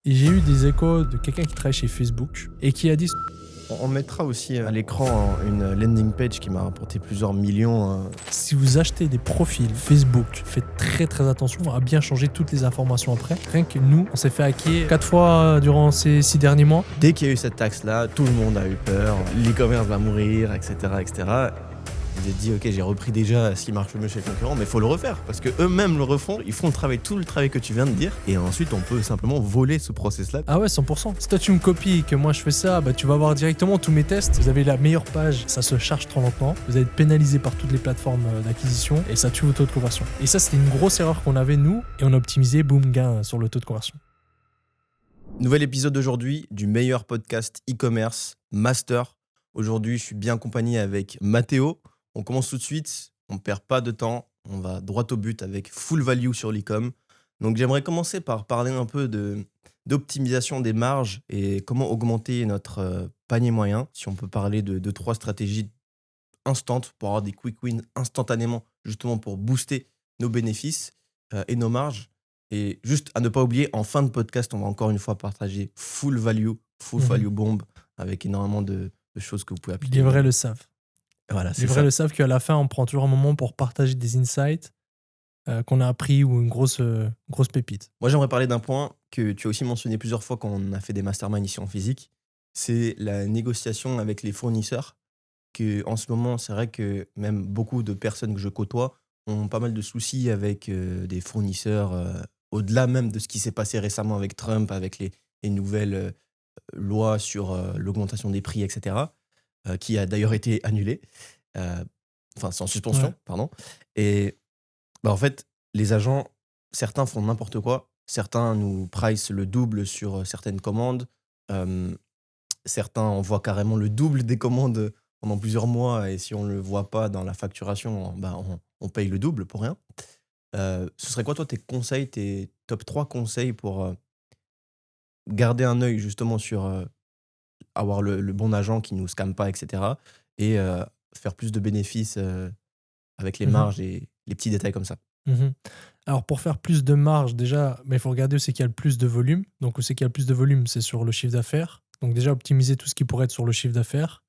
Et j'ai eu des échos de quelqu'un qui travaille chez Facebook et qui a dit On mettra aussi à l'écran une landing page qui m'a rapporté plusieurs millions. si vous achetez des profils Facebook, faites très très attention à bien changer toutes les informations après. Rien que nous, on s'est fait hacker 4 fois durant ces 6 derniers mois. Dès qu'il y a eu cette taxe-là, tout le monde a eu peur. L'e-commerce va mourir, etc. etc. J'ai dit, ok, j'ai repris déjà ce qui marche le mieux chez les concurrents, mais il faut le refaire parce qu'eux-mêmes le refont. Ils font le travail, tout le travail que tu viens de dire, et ensuite on peut simplement voler ce process-là. Ah ouais, 100%. Si toi tu me copies et que moi je fais ça, bah tu vas voir directement tous mes tests. Vous avez la meilleure page, ça se charge trop lentement. Vous allez être pénalisé par toutes les plateformes d'acquisition et ça tue votre taux de conversion. Et ça, c'était une grosse erreur qu'on avait nous et on a optimisé, boum, gain sur le taux de conversion. Nouvel épisode d'aujourd'hui du meilleur podcast e-commerce, Master. Aujourd'hui, je suis bien accompagné avec Mathéo. On commence tout de suite, on ne perd pas de temps, on va droit au but avec full value sur l'e-com. Donc j'aimerais commencer par parler un peu d'optimisation des marges et comment augmenter notre panier moyen. Si on peut parler de 3 stratégies instantes pour avoir des quick wins instantanément, justement pour booster nos bénéfices et nos marges. Et juste à ne pas oublier, en fin de podcast, on va encore une fois partager full value bomb avec énormément de choses que vous pouvez appliquer. Les vrais le savent. Voilà, Les c'est vrais ça. le savent qu'à la fin, on prend toujours un moment pour partager des insights qu'on a appris ou une grosse pépite. Moi, j'aimerais parler d'un point que tu as aussi mentionné plusieurs fois quand on a fait des masterminds ici en physique. C'est la négociation avec les fournisseurs. Que, en ce moment, c'est vrai que même beaucoup de personnes que je côtoie ont pas mal de soucis avec des fournisseurs, au-delà même de ce qui s'est passé récemment avec Trump, avec les nouvelles lois sur l'augmentation des prix, etc., qui a d'ailleurs été annulée. Euh, Enfin, c'est en suspension, Ouais. pardon. Et bah, en fait, les agents, certains font n'importe quoi. Certains nous price le double sur certaines commandes. Euh, Certains envoient carrément le double des commandes pendant plusieurs mois. Et si on ne le voit pas dans la facturation, bah, on paye le double pour rien. Ce serait quoi, toi, tes conseils, tes top 3 conseils pour garder un œil justement sur avoir le bon agent qui ne nous scamme pas, etc. Et faire plus de bénéfices avec les Mhm. marges et les petits détails comme ça. Mhm. Alors pour faire plus de marge, déjà, il faut regarder où c'est qu'il y a le plus de volume. Donc où c'est qu'il y a le plus de volume, c'est sur le chiffre d'affaires. Donc déjà optimiser tout ce qui pourrait être sur le chiffre d'affaires.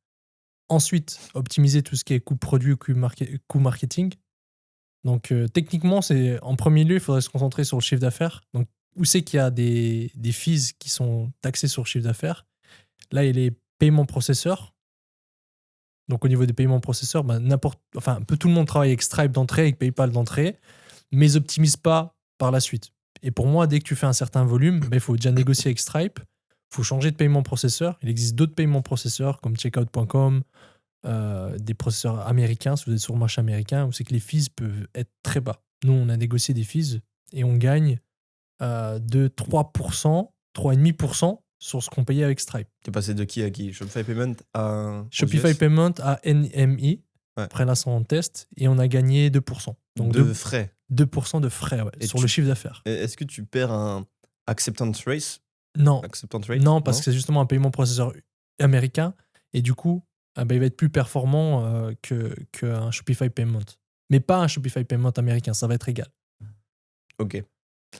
Ensuite, optimiser tout ce qui est coût produit ou coût marketing. Donc techniquement, c'est en premier lieu, il faudrait se concentrer sur le chiffre d'affaires. Donc où c'est qu'il y a des fees qui sont taxés sur le chiffre d'affaires. Là, il y a les paiements processeurs. Donc au niveau des paiements processeurs, un peu tout le monde travaille avec Stripe d'entrée, avec PayPal d'entrée, mais ils n'optimisent pas par la suite. Et pour moi, dès que tu fais un certain volume, il faut déjà négocier avec Stripe, il faut changer de paiement processeur. Il existe d'autres paiements processeurs comme checkout.com, des processeurs américains, si vous êtes sur le marché américain, où c'est que les fees peuvent être très bas. Nous, on a négocié des fees et on gagne de 3%, 3,5% sur ce qu'on payait avec Stripe. Tu es passé de qui à qui? Shopify Payment aux Shopify US? Payment à NMI, Ouais. après l'instant en test, et on a gagné 2%. Donc De frais. 2% de frais ouais, Et sur le chiffre d'affaires. Est-ce que tu perds un acceptance rate? Non, Acceptance rate? non, parce que c'est justement un paiement processeur américain, et du coup, il va être plus performant qu'un Shopify Payment. Mais pas un Shopify Payment américain, ça va être égal. Ok.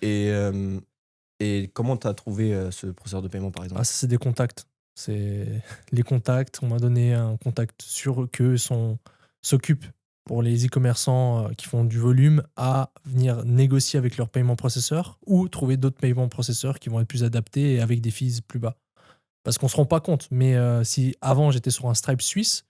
Et, et comment tu as trouvé ce processeur de paiement, par exemple? Ah, ça, c'est des contacts. C'est les contacts. On m'a donné un contact sur qu'eux s'occupent pour les e-commerçants qui font du volume à venir négocier avec leur paiement processeur ou trouver d'autres paiements processeurs qui vont être plus adaptés et avec des fees plus bas. Parce qu'on ne se rend pas compte, mais si avant j'étais sur un Stripe suisse,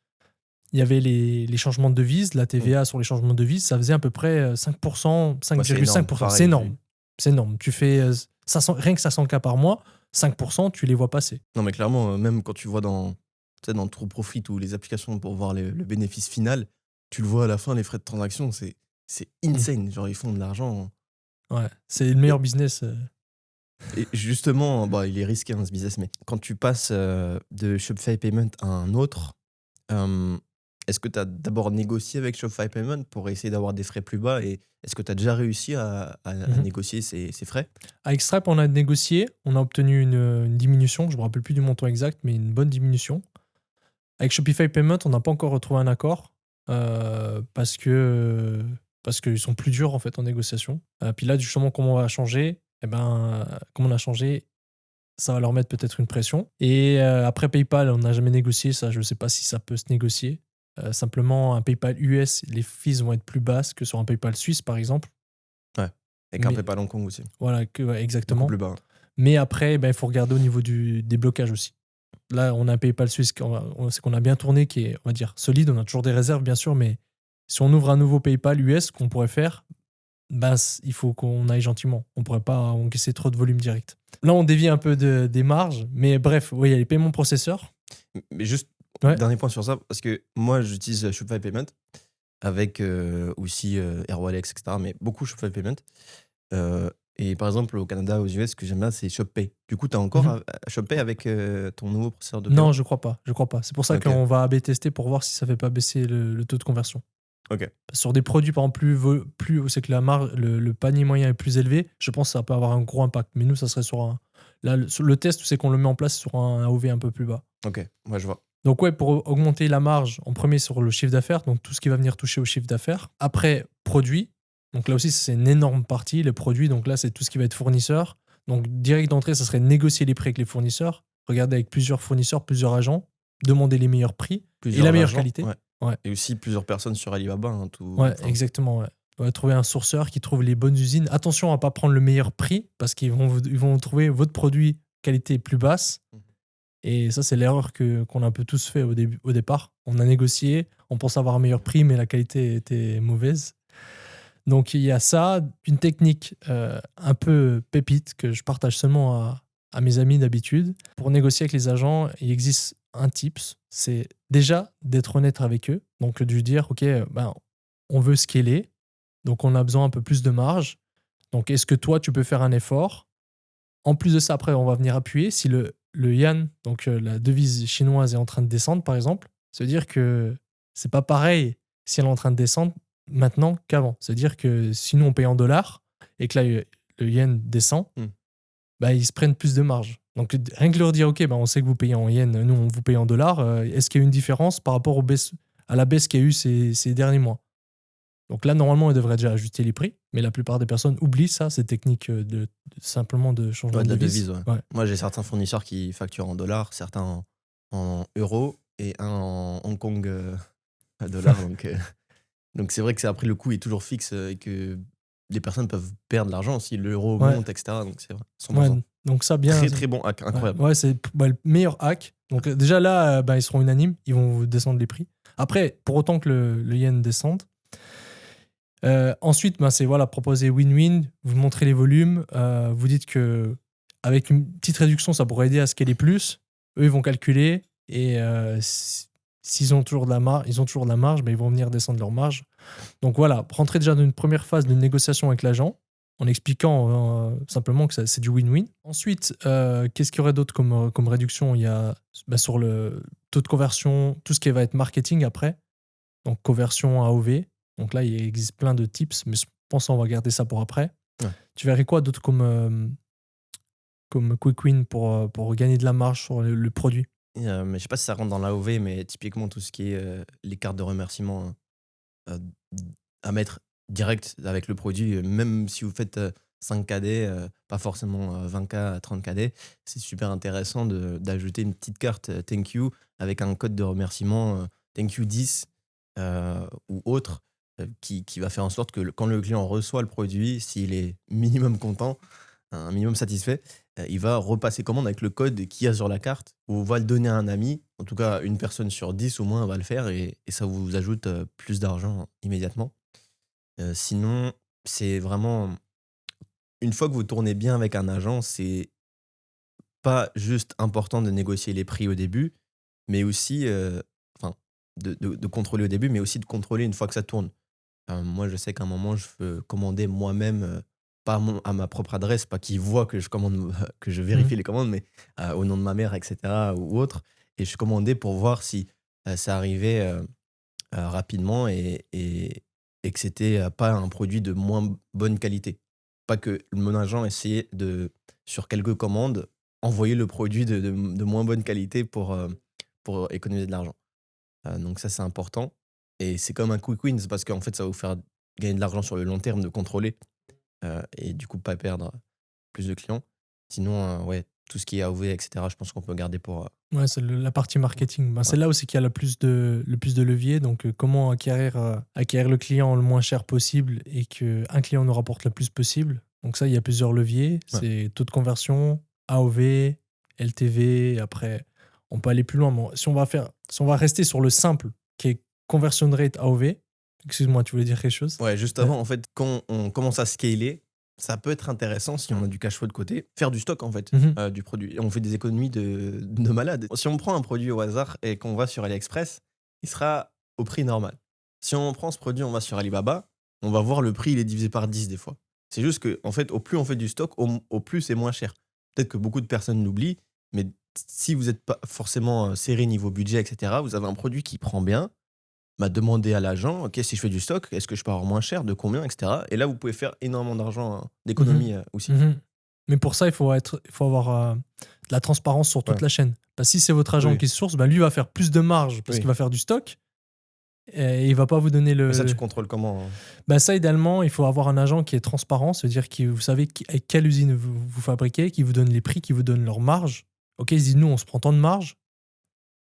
il y avait les changements de devise, la TVA sur les changements de devise, ça faisait à peu près 5%, Moi, c'est énorme. 5,5%. C'est Pareil, énorme. C'est énorme. Tu fais 500, rien que 500K par mois, 5%, tu les vois passer. Non, mais clairement, même quand tu vois tu sais, dans True Profit ou les applications pour voir le bénéfice final, tu le vois à la fin, les frais de transaction, c'est insane. Genre, ils font de l'argent. Ouais, c'est le meilleur business. Et justement, bah, il est risqué ce business, mais quand tu passes de Shopify Payment à un autre, euh, est-ce que tu as d'abord négocié avec Shopify Payment pour essayer d'avoir des frais plus bas et est-ce que tu as déjà réussi à négocier ces frais? Avec Stripe, on a négocié, on a obtenu une diminution, je ne me rappelle plus du montant exact, mais une bonne diminution. Avec Shopify Payment, on n'a pas encore retrouvé un accord parce qu'ils sont plus durs en fait en négociation. Puis là, justement, comment on va changer? Comment on a changé? ça va leur mettre peut-être une pression. Et après PayPal, on n'a jamais négocié ça. Je ne sais pas si ça peut se négocier. Simplement, un PayPal US, les fees vont être plus basses que sur un PayPal suisse, par exemple. Ouais. Et qu'un Mais PayPal Hong Kong aussi. voilà, ouais, Beaucoup exactement. plus bas. Mais après, il faut regarder au niveau des blocages aussi. Là, on a un PayPal suisse c'est qu'on a bien tourné, qui est, on va dire, solide. On a toujours des réserves, bien sûr, mais si on ouvre un nouveau PayPal US qu'on pourrait faire, il faut qu'on aille gentiment. On ne pourrait pas encaisser trop de volume direct. Là, on dévie un peu des marges, mais bref, oui, il y a les paiements processeurs. Mais juste, Ouais. dernier point sur ça, parce que moi, j'utilise Shopify Payment avec aussi AirWallex, etc. Mais beaucoup Shopify Payment. Et par exemple, au Canada, aux US, ce que j'aime bien, c'est ShopPay. Du coup, tu as encore ShopPay avec ton nouveau processeur de paiement? Non, je crois pas. C'est pour ça Ok. qu'on va AB tester pour voir si ça fait pas baisser le taux de conversion. Ok. Sur des produits, par exemple, plus où c'est que la marge, le panier moyen est plus élevé, je pense que ça peut avoir un gros impact. Mais nous, ça serait sur un. Là, le test, c'est qu'on le met en place sur un AOV un peu plus bas. Ok, moi je vois. Donc, ouais, pour augmenter la marge, en premier sur le chiffre d'affaires, donc tout ce qui va venir toucher au chiffre d'affaires. Après, produits. Donc là aussi, c'est une énorme partie, les produits. Donc là, c'est tout ce qui va être fournisseur. Donc, direct d'entrée, ça serait négocier les prix avec les fournisseurs, regarder avec plusieurs fournisseurs, plusieurs agents, demander les meilleurs prix et la meilleure agents, qualité. ouais. Ouais. Et aussi plusieurs personnes sur Alibaba. Ouais, exactement. Ouais. On va trouver un sourceur qui trouve les bonnes usines. Attention à ne pas prendre le meilleur prix parce qu'ils vont trouver votre produit qualité plus basse. Et ça, c'est l'erreur qu'on a un peu tous fait au départ. On a négocié, on pense avoir un meilleur prix, mais la qualité était mauvaise. Donc, il y a ça, une technique un peu pépite que je partage seulement à mes amis d'habitude. Pour négocier avec les agents, il existe un tips, c'est déjà d'être honnête avec eux. Donc, de lui dire, OK, on veut scaler, donc on a besoin un peu plus de marge. Donc, est-ce que toi, tu peux faire un effort? En plus de ça, après, on va venir appuyer. Si le yuan, donc la devise chinoise, est en train de descendre, par exemple, ça veut dire que c'est pas pareil si elle est en train de descendre maintenant qu'avant. C'est-à-dire que si nous, on paye en dollars et que là, le yen descend, ils se prennent plus de marge. Donc, rien que leur dire, OK, on sait que vous payez en yen, nous, on vous paye en dollars. Est-ce qu'il y a une différence par rapport à la baisse qu'il y a eu ces derniers mois? Donc là, normalement, ils devraient déjà ajuster les prix, mais la plupart des personnes oublient ça, cette technique simplement de changement de la de devise. Ouais. Moi, j'ai certains fournisseurs qui facturent en dollars, certains en euros et un en Hong Kong dollars. Donc, c'est vrai que après, le coût est toujours fixe et que les personnes peuvent perdre de l'argent si l'euro monte, etc. Donc, c'est vrai, 100%. Ouais, donc ça, bien. Très, très bon hack, incroyable. Ouais, c'est le meilleur hack. Donc déjà là, ils seront unanimes, ils vont vous descendre les prix. Après, pour autant que le yen descende, ensuite, c'est proposer win-win, vous montrez les volumes, vous dites que avec une petite réduction, ça pourrait aider à scaler plus. Eux, ils vont calculer et s'ils ont toujours de la marge, ils vont venir descendre leur marge. Donc voilà, rentrer déjà dans une première phase de négociation avec l'agent en expliquant simplement que c'est du win-win. Ensuite, qu'est-ce qu'il y aurait d'autre comme réduction? Il y a sur le taux de conversion, tout ce qui va être marketing après, donc conversion AOV. Donc là, il existe plein de tips, mais je pense qu'on va garder ça pour après. Ouais. Tu verrais quoi d'autre comme quick win pour gagner de la marge sur le produit? Mais je sais pas si ça rentre dans l'AOV, mais typiquement tout ce qui est les cartes de remerciement à mettre direct avec le produit, même si vous faites 5 KD, pas forcément 20K, 30 KD, c'est super intéressant d'ajouter une petite carte thank you avec un code de remerciement thank you 10 ou autre qui va faire en sorte que quand le client reçoit le produit, s'il est minimum content, un minimum satisfait, il va repasser commande avec le code qu'il y a sur la carte ou va le donner à un ami. En tout cas, une personne sur 10 au moins va le faire et ça vous ajoute plus d'argent immédiatement. Sinon, c'est vraiment... Une fois que vous tournez bien avec un agent, c'est pas juste important de négocier les prix au début, mais aussi de contrôler au début, mais aussi de contrôler une fois que ça tourne. Moi, je sais qu'à un moment, je veux commander moi-même, pas à ma propre adresse, pas qu'ils voient que je commande, que je vérifie les commandes, mais au nom de ma mère, etc. ou autre. Et je commandais pour voir si ça arrivait rapidement et que c'était pas un produit de moins bonne qualité. Pas que mon agent essayait sur quelques commandes, envoyer le produit de moins bonne qualité pour économiser de l'argent. Donc ça, c'est important. Et c'est comme un quick win, parce qu'en fait, ça va vous faire gagner de l'argent sur le long terme, de contrôler et du coup, pas perdre plus de clients. Sinon, ouais, tout ce qui est AOV, etc., je pense qu'on peut garder pour. Ouais, c'est la partie marketing. C'est là où c'est qu'il y a le plus de levier. Donc, comment acquérir le client le moins cher possible et qu'un client nous rapporte le plus possible. Donc ça, il y a plusieurs leviers. C'est taux de conversion, AOV, LTV. Après, on peut aller plus loin. Mais si on va rester sur le simple, qui est conversion rate AOV. Excuse-moi, tu voulais dire quelque chose? Ouais, juste avant, en fait, quand on commence à scaler, ça peut être intéressant si on a du cash flow de côté, faire du stock en fait du produit. Et on fait des économies de malade. Si on prend un produit au hasard et qu'on va sur AliExpress, il sera au prix normal. Si on prend ce produit, on va sur Alibaba, on va voir le prix, il est divisé par 10 des fois. C'est juste que, en fait, au plus on fait du stock, au plus c'est moins cher. Peut-être que beaucoup de personnes l'oublient, mais si vous n'êtes pas forcément serré niveau budget, etc., vous avez un produit qui prend bien, demander à l'agent, ok, si je fais du stock, est-ce que je peux avoir moins cher, de combien, etc. Et là, vous pouvez faire énormément d'argent, d'économie aussi. Mais pour ça, il faut avoir de la transparence sur toute la chaîne. Parce que si c'est votre agent qui se source, lui va faire plus de marge parce qu'il va faire du stock et il va pas vous donner le... Mais ça, tu contrôles comment hein? Ça, idéalement, il faut avoir un agent qui est transparent, c'est-à-dire que vous savez avec quelle usine vous fabriquez, qui vous donne les prix, qui vous donne leur marge. Ok, ils se disent, nous, on se prend tant de marge.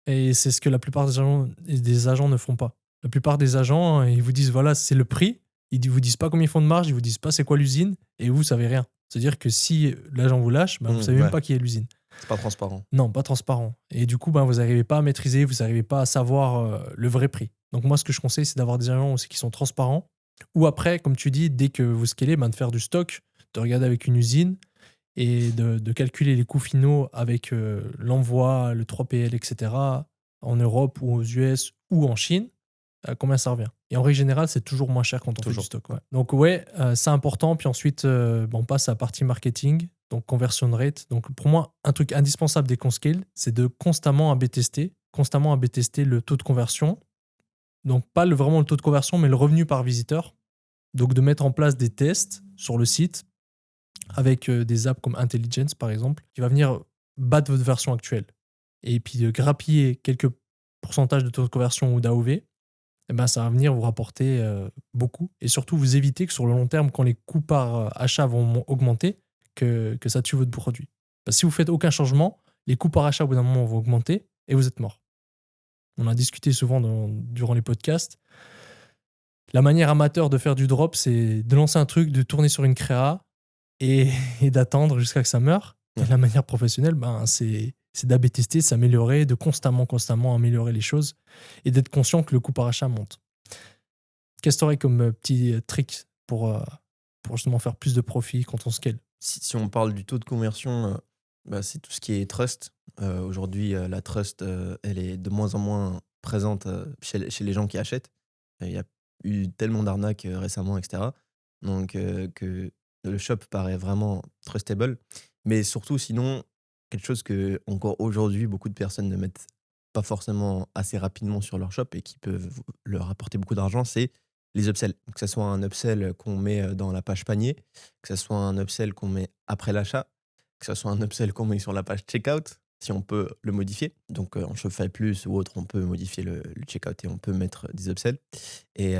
Et c'est ce que la plupart des agents ne font pas. La plupart des agents, ils vous disent, voilà, c'est le prix. Ils vous disent pas combien ils font de marge, ils vous disent pas c'est quoi l'usine, et vous savez rien. C'est-à-dire que si l'agent vous lâche, vous savez même pas qui est l'usine. C'est pas transparent. Non, pas transparent. Et du coup, vous n'arrivez pas à maîtriser, vous n'arrivez pas à savoir le vrai prix. Donc moi, ce que je conseille, c'est d'avoir des agents aussi qui sont transparents. Ou après, comme tu dis, dès que vous scalez, de faire du stock, de regarder avec une usine et de calculer les coûts finaux avec l'envoi, le 3PL, etc. en Europe ou aux US ou en Chine, combien ça revient. Et en règle générale, c'est toujours moins cher quand on fait du stock. Ouais. Donc c'est important. Puis ensuite, on passe à la partie marketing, donc conversion rate. Donc pour moi, un truc indispensable dès qu'on scale, c'est de constamment A/B tester le taux de conversion. Donc pas vraiment le taux de conversion, mais le revenu par visiteur. Donc de mettre en place des tests sur le site avec des apps comme Intelligence, par exemple, qui va venir battre votre version actuelle. Et puis de grappiller quelques pourcentages de taux de conversion ou d'AOV, ça va venir vous rapporter beaucoup. Et surtout, vous évitez que sur le long terme, quand les coûts par achat vont augmenter, que ça tue votre produit. Parce que si vous faites aucun changement, les coûts par achat, au bout d'un moment, vont augmenter et vous êtes mort. On a discuté souvent durant les podcasts. La manière amateur de faire du drop, c'est de lancer un truc, de tourner sur une créa et d'attendre jusqu'à que ça meure. Et la manière professionnelle, c'est d'A/B tester, de s'améliorer, de constamment améliorer les choses et d'être conscient que le coût par achat monte. Qu'est-ce que tu aurais comme petit trick pour justement faire plus de profit quand on scale? Si on parle du taux de conversion, c'est tout ce qui est trust. Aujourd'hui, la trust, elle est de moins en moins présente chez les gens qui achètent. Il y a eu tellement d'arnaques récemment, etc. Donc, que le shop paraît vraiment trustable. Mais surtout, sinon, quelque chose que encore aujourd'hui, beaucoup de personnes ne mettent pas forcément assez rapidement sur leur shop et qui peuvent leur apporter beaucoup d'argent, c'est les upsells. Que ce soit un upsell qu'on met dans la page panier, que ce soit un upsell qu'on met après l'achat, que ce soit un upsell qu'on met sur la page checkout, si on peut le modifier. Donc en Shopify Plus ou autre, on peut modifier le checkout et on peut mettre des upsells. Et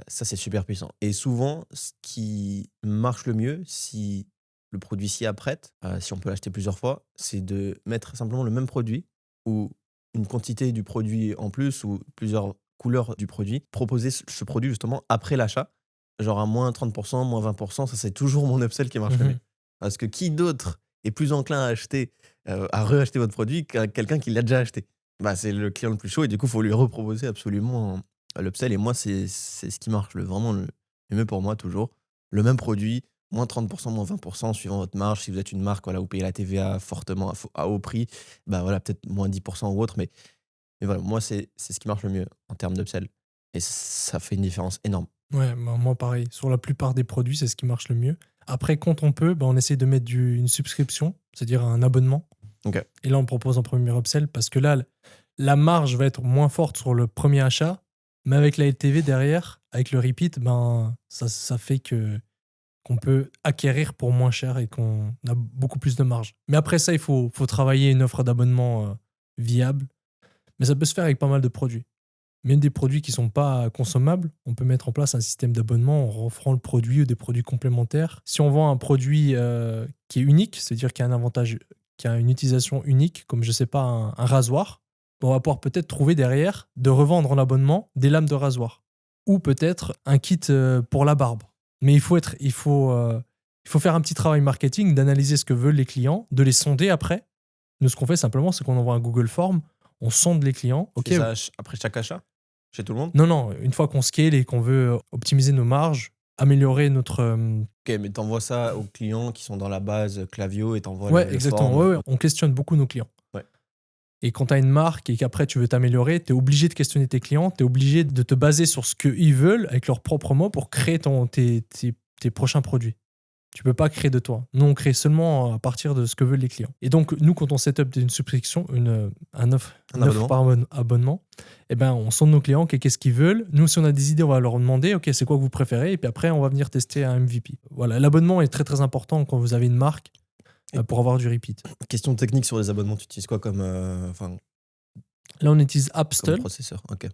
ça, c'est super puissant. Et souvent, ce qui marche le mieux, si le produit s'y apprête, si on peut l'acheter plusieurs fois, c'est de mettre simplement le même produit ou une quantité du produit en plus ou plusieurs couleurs du produit, proposer ce produit justement après l'achat, genre à moins 30%, moins 20%, ça c'est toujours mon upsell qui marche le mieux. Parce que qui d'autre est plus enclin à acheter, à reacheter votre produit qu'à quelqu'un qui l'a déjà acheté? C'est le client le plus chaud et du coup, il faut lui reproposer absolument l'upsell. Et moi, c'est ce qui marche vraiment le mieux pour moi toujours. Le même produit, moins 30%, moins 20% suivant votre marge. Si vous êtes une marque, voilà, vous payez la TVA fortement à haut prix, voilà, peut-être moins 10% ou autre, mais voilà, moi, c'est ce qui marche le mieux en termes d'upsell. Et ça fait une différence énorme. Ouais, moi pareil. Sur la plupart des produits, c'est ce qui marche le mieux. Après, quand on peut, on essaie de mettre une subscription, c'est-à-dire un abonnement. Ok. Et là, on propose un premier upsell parce que là, la marge va être moins forte sur le premier achat, mais avec la LTV derrière, avec le repeat, ça fait qu'on peut acquérir pour moins cher et qu'on a beaucoup plus de marge. Mais après ça, il faut travailler une offre d'abonnement viable. Mais ça peut se faire avec pas mal de produits. Même des produits qui ne sont pas consommables, on peut mettre en place un système d'abonnement en offrant le produit ou des produits complémentaires. Si on vend un produit qui est unique, c'est-à-dire qui a un avantage qui a une utilisation unique, comme je sais pas, un rasoir, on va pouvoir peut-être trouver derrière de revendre en abonnement des lames de rasoir. Ou peut-être un kit pour la barbe. Mais il faut faire un petit travail marketing, d'analyser ce que veulent les clients, de les sonder après. Nous, ce qu'on fait simplement, c'est qu'on envoie un Google Form, on sonde les clients. Tu fais ça après chaque achat chez tout le monde? Non, une fois qu'on scale et qu'on veut optimiser nos marges, améliorer notre... Ok, mais t'envoies ça aux clients qui sont dans la base Klaviyo et t'envoies Ouais, le exactement. form. Ouais. On questionne beaucoup nos clients. Ouais. Et quand tu as une marque et qu'après tu veux t'améliorer, tu es obligé de questionner tes clients, tu es obligé de te baser sur ce qu'ils veulent avec leurs propres mots pour créer tes prochains produits. Tu peux pas créer de toi. Nous, on crée seulement à partir de ce que veulent les clients. Et donc, nous, quand on set up une subscription, un offre par abonnement, eh ben, on sonde nos clients, okay, qu'est-ce qu'ils veulent. Nous, si on a des idées, on va leur demander, ok, c'est quoi que vous préférez, et puis après, on va venir tester un MVP. Voilà, l'abonnement est très très important quand vous avez une marque pour avoir du repeat. Question technique sur les abonnements, tu utilises quoi comme, Là, on utilise Appstol. comme processeur? Ok.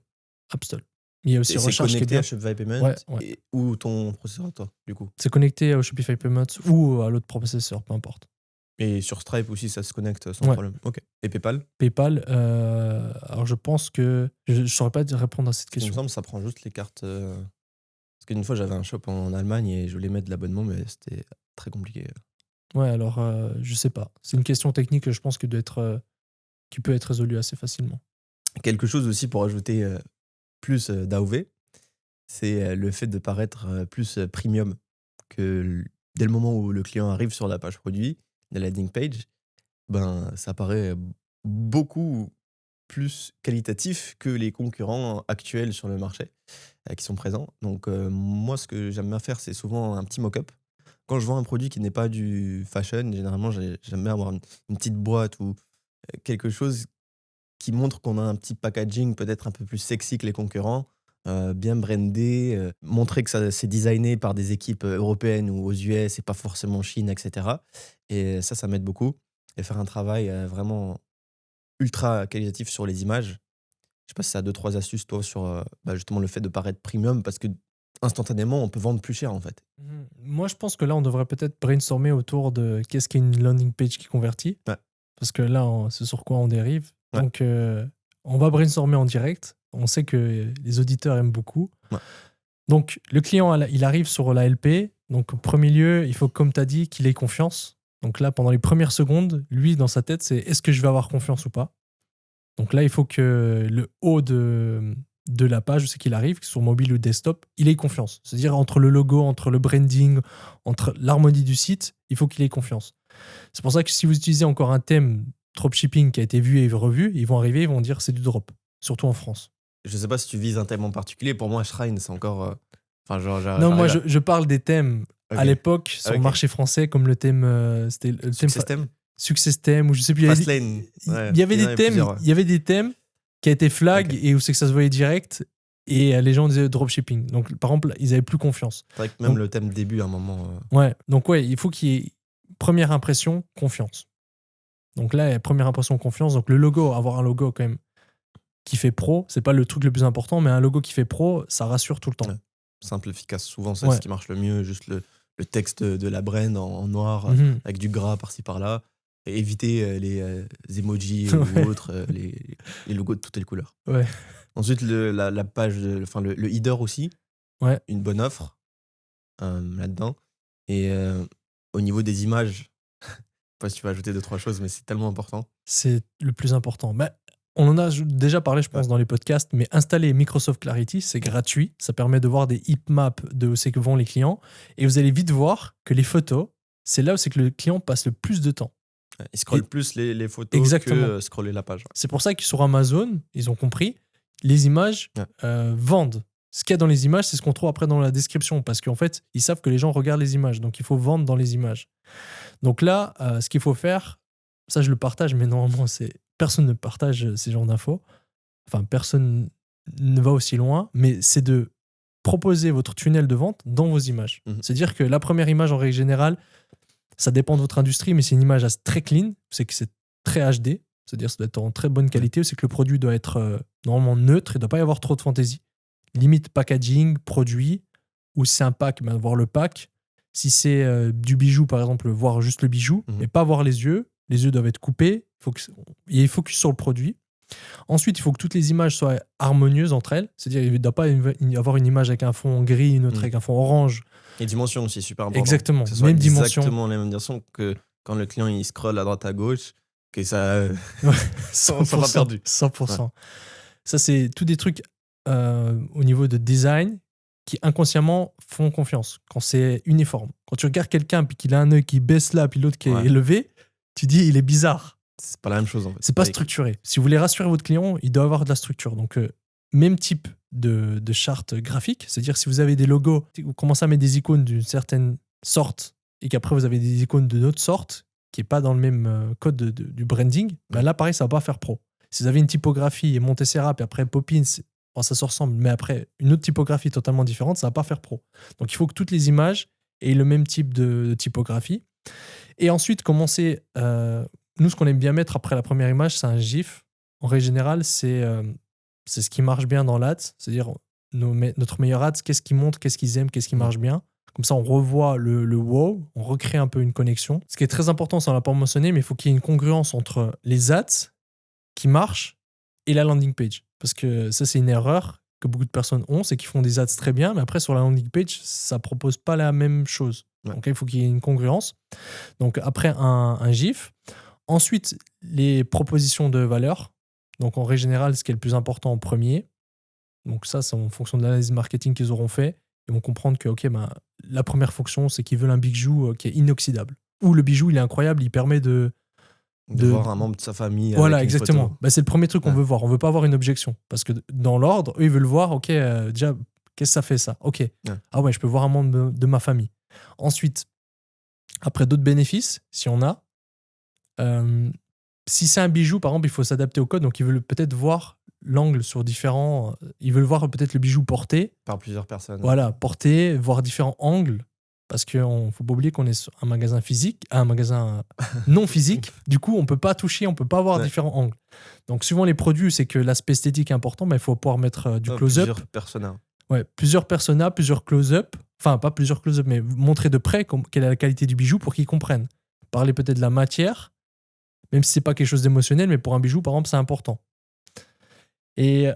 Appstol. Il y a aussi Et c'est Recharge qui est connecté bien. à Shopify Payments Ouais. ou ton processeur à toi, du coup? C'est connecté au Shopify Payments ou à l'autre processeur, peu importe. Et sur Stripe aussi, ça se connecte sans problème. Ok. Et PayPal? PayPal, alors je pense que je ne saurais pas répondre à cette Il me question. semble que ça prend juste les cartes. Parce qu'une fois, j'avais un shop en Allemagne et je voulais mettre de l'abonnement, mais c'était très compliqué. Ouais, alors je sais pas. C'est une question technique que je pense qui peut être résolue assez facilement. Quelque chose aussi pour ajouter plus d'AOV, c'est le fait de paraître plus premium. Que dès le moment où le client arrive sur la page produit, la landing page, ben, ça paraît beaucoup plus qualitatif que les concurrents actuels sur le marché qui sont présents. Donc, moi, ce que j'aime bien faire, c'est souvent un petit mock-up. Quand je vois un produit qui n'est pas du fashion, généralement, j'aime bien avoir une petite boîte ou quelque chose qui montre qu'on a un petit packaging peut-être un peu plus sexy que les concurrents, bien brandé, montrer que c'est designé par des équipes européennes ou aux US et pas forcément Chine, etc. Et ça m'aide beaucoup. Et faire un travail vraiment ultra qualitatif sur les images. Je sais pas si ça a 2-3 astuces, toi, sur justement le fait de paraître premium, parce que instantanément, on peut vendre plus cher, en fait. Moi, je pense que là, on devrait peut-être brainstormer autour de qu'est-ce qu'est une landing page qui convertit. Ouais. Parce que là, c'est sur quoi on dérive. Ouais. Donc, on va brainstormer en direct. On sait que les auditeurs aiment beaucoup. Ouais. Donc, le client, il arrive sur la LP. Donc, au premier lieu, il faut, comme tu as dit, qu'il ait confiance. Donc là, pendant les premières secondes, lui, dans sa tête, c'est est-ce que je vais avoir confiance ou pas? Donc là, il faut que le haut de la page, c'est qu'il arrive, sur mobile ou desktop, il ait confiance. C'est-à-dire entre le logo, entre le branding, entre l'harmonie du site, il faut qu'il ait confiance. C'est pour ça que si vous utilisez encore un thème dropshipping qui a été vu et revu, ils vont arriver, ils vont dire c'est du drop, surtout en France. Je sais pas si tu vises un thème en particulier. Pour moi, Shrine, c'est encore. Non, moi, je parle des thèmes à l'époque sur le Ok. marché français, comme le thème. C'était le thème System? Success Theme, ou je sais plus. Fastlane. Il y avait des thèmes qui a été flag et où c'est que ça se voyait direct. Et les gens disaient dropshipping. Donc, par exemple, ils avaient plus confiance. C'est vrai que même le thème début, à un moment. Ouais, donc ouais, il faut qu'il y ait première impression, confiance. Donc là, première impression, confiance. Donc le logo, avoir un logo quand même qui fait pro, c'est pas le truc le plus important, mais un logo qui fait pro, ça rassure tout le temps. Ouais. Simple, efficace. Souvent, c'est ce qui marche le mieux. Juste le texte de la brand en noir, avec du gras par-ci par-là. Et éviter les emojis ou autres, les logos de toutes les couleurs. Ouais. Ensuite, la page, le header aussi. Ouais. Une bonne offre là-dedans. Et au niveau des images, je sais pas si tu vas ajouter 2-3 choses, mais c'est tellement important. C'est le plus important. Bah, on en a déjà parlé, je pense, dans les podcasts, mais installer Microsoft Clarity, c'est gratuit. Ça permet de voir des heatmaps de où c'est que vont les clients. Et vous allez vite voir que les photos, c'est là où c'est que le client passe le plus de temps. Il scrolle plus les photos que scroller la page. C'est pour ça que sur Amazon, ils ont compris, les images vendent. Ce qu'il y a dans les images, c'est ce qu'on trouve après dans la description, parce qu'en fait, ils savent que les gens regardent les images, donc il faut vendre dans les images. Donc là, ce qu'il faut faire, ça je le partage, mais normalement, personne ne partage ces genres d'infos. Enfin, personne ne va aussi loin, mais c'est de proposer votre tunnel de vente dans vos images. C'est-à-dire que la première image, en règle générale, ça dépend de votre industrie, mais c'est une image très clean, c'est que c'est très HD, c'est-à-dire que ça doit être en très bonne qualité, c'est que le produit doit être normalement neutre, il ne doit pas y avoir trop de fantaisie. Limite packaging, produit, ou si c'est un pack, voir le pack. Si c'est du bijou, par exemple, voir juste le bijou, mais pas voir les yeux, les yeux doivent être coupés, il y ait focus sur le produit. Ensuite, il faut que toutes les images soient harmonieuses entre elles, c'est-à-dire il ne doit pas y avoir une image avec un fond gris, une autre avec un fond orange. Et dimension aussi, super important. Exactement, que ce soit même dimension. Exactement la même dimension que quand le client il scrolle à droite à gauche, que ça Ouais, soit pas perdu. 100%. Ouais. Ça, c'est tous des trucs au niveau de design qui inconsciemment font confiance quand c'est uniforme. Quand tu regardes quelqu'un puis qu'il a un œil qui baisse là puis l'autre qui est élevé, tu dis il est bizarre. C'est pas la même chose en fait. C'est pas structuré. Si vous voulez rassurer votre client, il doit avoir de la structure. Donc même type de charte graphique, c'est-à-dire si vous avez des logos, vous commencez à mettre des icônes d'une certaine sorte et qu'après vous avez des icônes d'une autre sorte qui n'est pas dans le même code du branding, ben là pareil ça va pas faire pro. Si vous avez une typographie et Montserrat et après Poppins, ça se ressemble, mais après une autre typographie totalement différente, ça va pas faire pro. Donc il faut que toutes les images aient le même type de typographie. Et ensuite commencer, nous ce qu'on aime bien mettre après la première image, c'est un GIF. En règle générale, c'est ce qui marche bien dans l'ADS, c'est-à-dire notre meilleur ads, qu'est-ce qu'ils montrent, qu'est-ce qu'ils aiment, qu'est-ce qui marche bien. Comme ça, on revoit le wow, on recrée un peu une connexion. Ce qui est très important, ça on l'a pas mentionné, mais il faut qu'il y ait une congruence entre les ads qui marchent et la landing page. Parce que ça, c'est une erreur que beaucoup de personnes ont, c'est qu'ils font des ads très bien, mais après, sur la landing page, ça propose pas la même chose. Ouais. Donc, il faut qu'il y ait une congruence. Donc, après, un GIF. Ensuite, les propositions de valeur. Donc, en règle générale, ce qui est le plus important en premier. Donc, ça, c'est en fonction de l'analyse marketing qu'ils auront fait. Ils vont comprendre que la première fonction, c'est qu'ils veulent un bijou qui est inoxydable. Ou le bijou, il est incroyable, il permet de voir un membre de sa famille. Voilà, avec une exactement. photo. C'est le premier truc qu'on veut voir. On veut pas avoir une objection. Parce que dans l'ordre, eux, ils veulent voir, ok, déjà, qu'est-ce que ça fait ça? Ok. Ah ouais, je peux voir un membre de ma famille. Ensuite, après d'autres bénéfices, si on a, si c'est un bijou, par exemple, il faut s'adapter au code. Donc, ils veulent peut-être voir l'angle sur différents. Ils veulent voir peut-être le bijou porté. Par plusieurs personnes. Voilà, porté, voir différents angles. Parce qu'il ne faut pas oublier qu'on est sur un magasin physique, un magasin non physique. Du coup, on ne peut pas toucher, on ne peut pas avoir différents angles. Donc, suivant les produits, c'est que l'aspect esthétique est important, mais il faut pouvoir mettre du close-up. Plusieurs personas. Ouais, plusieurs personas, plusieurs close-up. Enfin, pas plusieurs close-up, mais montrer de près quelle est la qualité du bijou pour qu'ils comprennent. Parler peut-être de la matière, même si ce n'est pas quelque chose d'émotionnel, mais pour un bijou, par exemple, c'est important. Et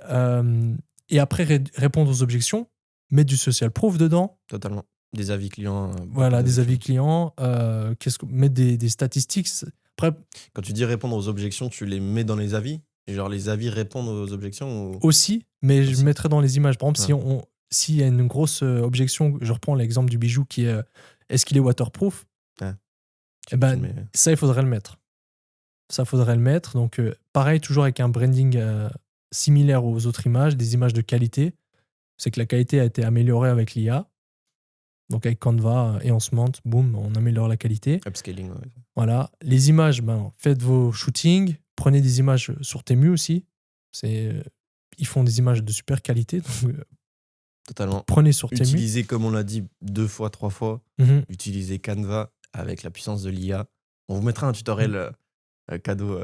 après, répondre aux objections, mettre du social proof dedans. Totalement. Des avis clients. Voilà, des avis clients. Mettre des statistiques. Après, quand tu dis répondre aux objections, tu les mets dans les avis? Et genre les avis répondent aux objections ou... Aussi, mais je mettrais dans les images. Par exemple, s'il y a une grosse objection, je reprends l'exemple du bijou qui est est-ce qu'il est waterproof? Ça, il faudrait le mettre. Donc, pareil, toujours avec un branding similaire aux autres images, des images de qualité. C'est que la qualité a été améliorée avec l'IA. Donc avec Canva et Enhancement, boum, on améliore la qualité. Upscaling, ouais. Voilà. Les images, faites vos shootings, prenez des images sur Temu aussi. Ils font des images de super qualité. Donc, totalement. Prenez sur Temu. Utilisez, comme on l'a dit 2 fois, 3 fois, utilisez Canva avec la puissance de l'IA. On vous mettra un tutoriel cadeau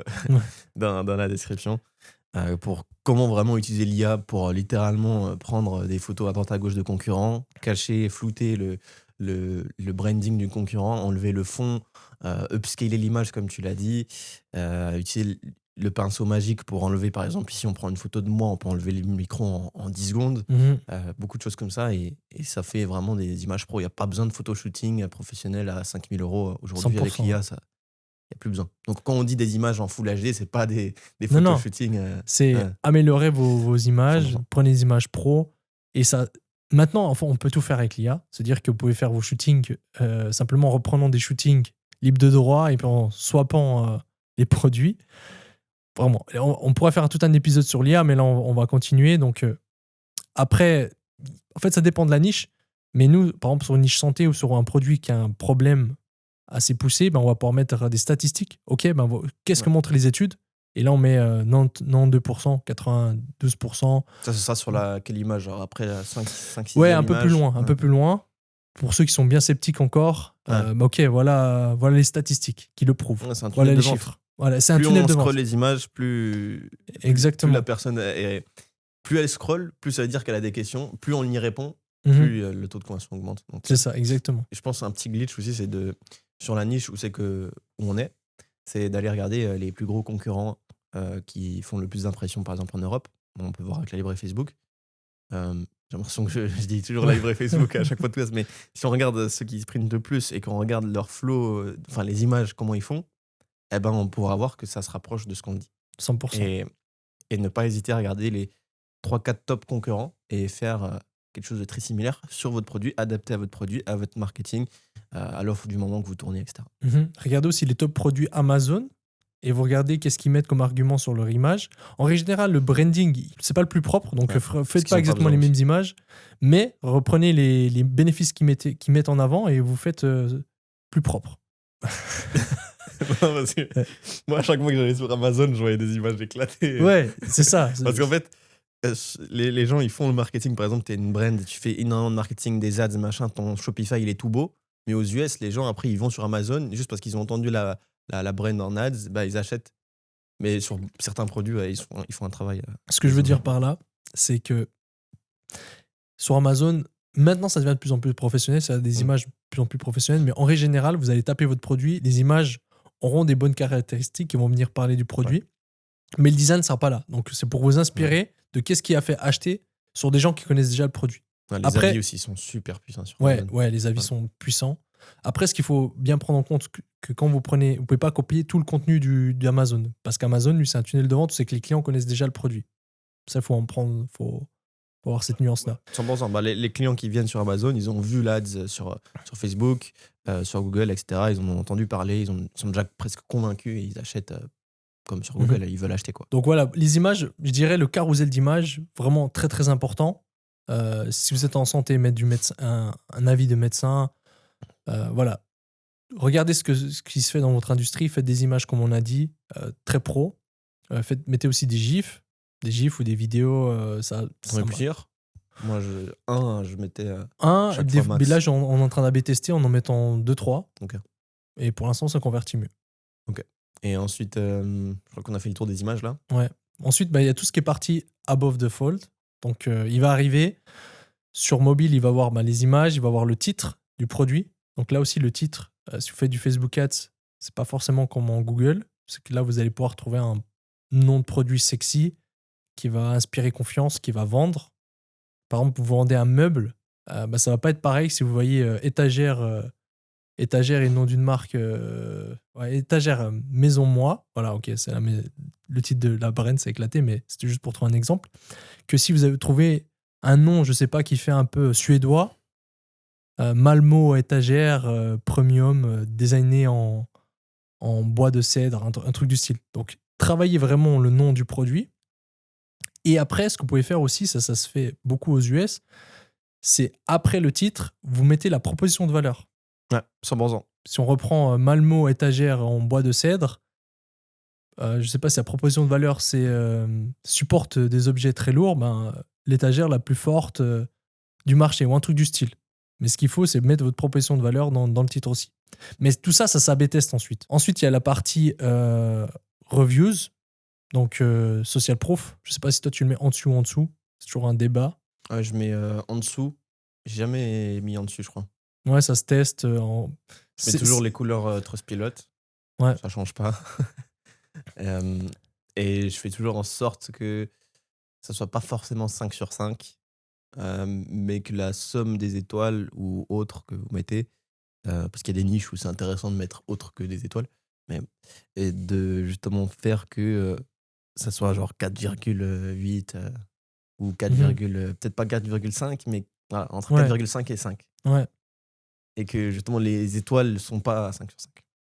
dans la description pour comment vraiment utiliser l'IA pour littéralement prendre des photos à droite à gauche de concurrents, cacher, flouter le branding du concurrent, enlever le fond, upscaler l'image comme tu l'as dit, utiliser le pinceau magique pour enlever, par exemple, ici on prend une photo de moi, on peut enlever le micro en 10 secondes, beaucoup de choses comme ça, et ça fait vraiment des images pro. Il n'y a pas besoin de photoshooting professionnel à 5 000 € aujourd'hui avec l'IA, ça. Il n'y a plus besoin. Donc, quand on dit des images en Full HD, ce n'est pas des photoshooting. C'est améliorer vos images, 100%. prenez des images pro. Et ça, maintenant, on peut tout faire avec l'IA. C'est-à-dire que vous pouvez faire vos shootings simplement en reprenant des shootings libres de droit et puis en swappant les produits. Vraiment. On pourrait faire tout un épisode sur l'IA, mais là, on va continuer. Donc, après, en fait, ça dépend de la niche. Mais nous, par exemple, sur une niche santé ou sur un produit qui a un problème assez poussé, on va pouvoir mettre des statistiques. Ok, qu'est-ce que montrent les études? Et là, on met 92%, 92%. Ça, ce sera sur quelle image? Genre après la 5-6 ouais, un peu plus loin. Un peu plus loin. Pour ceux qui sont bien sceptiques encore, ok, voilà les statistiques qui le prouvent. Ouais, c'est un voilà tunnel les de vente. chiffres. Voilà, c'est un plus tunnel on de vente. scrolle les images, plus la personne plus elle scrolle, plus ça veut dire qu'elle a des questions, plus on y répond, plus le taux de conversion augmente. Donc, c'est ça, exactement. Et je pense un petit glitch aussi, c'est sur la niche où on est, c'est d'aller regarder les plus gros concurrents qui font le plus d'impressions, par exemple en Europe. On peut voir avec la librairie Facebook. J'ai l'impression que je dis toujours la librairie Facebook à chaque podcast, mais si on regarde ceux qui sprintent le plus et qu'on regarde leur flow, enfin les images, comment ils font, eh ben, on pourra voir que ça se rapproche de ce qu'on dit. 100%. Et ne pas hésiter à regarder les 3-4 top concurrents et faire quelque chose de très similaire sur votre produit, adapté à votre produit, à votre marketing, à l'offre du moment que vous tournez, etc. Regardez aussi les top produits Amazon et vous regardez qu'est-ce qu'ils mettent comme argument sur leur image. En règle générale, le branding, c'est pas le plus propre, donc faites pas exactement les mêmes images, mais reprenez les bénéfices qu'ils mettent en avant et vous faites plus propre. Non, parce que moi, à chaque fois que j'allais sur Amazon, je voyais des images éclatées. Ouais, c'est ça. Parce qu'en fait, les gens, ils font le marketing. Par exemple, tu es une brand, tu fais énormément de marketing, des ads, machin, ton Shopify, il est tout beau. Mais aux US, les gens, après, ils vont sur Amazon, juste parce qu'ils ont entendu la brand en ads, bah, ils achètent. Mais sur certains produits, ils font un travail. Ce que je veux dire par là, c'est que sur Amazon, maintenant, ça devient de plus en plus professionnel, ça a des images de plus en plus professionnelles, mais en règle générale, vous allez taper votre produit, les images auront des bonnes caractéristiques qui vont venir parler du produit, mais le design ne sera pas là. Donc, c'est pour vous inspirer de qu'est-ce qui a fait acheter sur des gens qui connaissent déjà le produit. Les avis aussi sont super puissants sur Amazon. Ouais, les avis sont puissants. Après, ce qu'il faut bien prendre en compte, que quand vous pouvez pas copier tout le contenu d'Amazon, parce qu'Amazon, lui, c'est un tunnel de vente, c'est que les clients connaissent déjà le produit. Ça, il faut en prendre, faut avoir cette nuance-là. 100%. Bah, les clients qui viennent sur Amazon, ils ont vu l'ads sur Facebook, sur Google, etc. Ils en ont entendu parler, ils sont déjà presque convaincus et ils achètent comme sur Google, ils veulent acheter, quoi. Donc voilà, les images, je dirais le carrousel d'images, vraiment très très important. Si vous êtes en santé, mettre un avis de médecin. Voilà. Regardez ce qui se fait dans votre industrie, faites des images comme on a dit, très pro. Mettez aussi des gifs ou des vidéos. Ça plusieurs. Moi, je mettais mais là, on est en train d'AB tester en mettant 2-3. Okay. Et pour l'instant, ça convertit mieux. Ok. Et ensuite, je crois qu'on a fait le tour des images là. Ouais. Ensuite, il y a tout ce qui est parti above the fold. Donc, il va arriver sur mobile, il va voir les images, il va voir le titre du produit. Donc là aussi, le titre, si vous faites du Facebook Ads, c'est pas forcément comme en Google. C'est que là, vous allez pouvoir trouver un nom de produit sexy qui va inspirer confiance, qui va vendre. Par exemple, vous vendez un meuble, ça va pas être pareil si vous voyez étagère et le nom d'une marque, étagère Maison Moi. Voilà, ok, c'est le titre de la brand, c'est éclaté, mais c'était juste pour trouver un exemple. Que si vous avez trouvé un nom, je sais pas, qui fait un peu suédois, Malmo étagère premium designé en bois de cèdre, un truc du style. Donc, travaillez vraiment le nom du produit. Et après, ce que vous pouvez faire aussi, ça se fait beaucoup aux US, c'est après le titre, vous mettez la proposition de valeur. Ouais, 100%. Si on reprend Malmo étagère en bois de cèdre, je sais pas si la proposition de valeur c'est supporte des objets très lourds, l'étagère la plus forte du marché ou un truc du style. Mais ce qu'il faut, c'est mettre votre proposition de valeur dans le titre aussi. Mais tout ça s'AB teste ensuite. Ensuite, il y a la partie reviews, donc social proof. Je sais pas si toi tu le mets en dessus ou en dessous. C'est toujours un débat. Ouais, je mets en dessous. J'ai jamais mis en dessus, je crois. Ouais, ça se teste. Je mets toujours les couleurs Trustpilot. Ouais. Ça change pas. Et je fais toujours en sorte que ça soit pas forcément 5 sur 5, mais que la somme des étoiles ou autres que vous mettez, parce qu'il y a des niches où c'est intéressant de mettre autre que des étoiles, et de justement faire que ça soit genre 4,8 ou 4, peut-être pas 4,5, mais voilà, entre 4,5 et 5. Ouais. Et que justement les étoiles ne sont pas à 5 sur 5.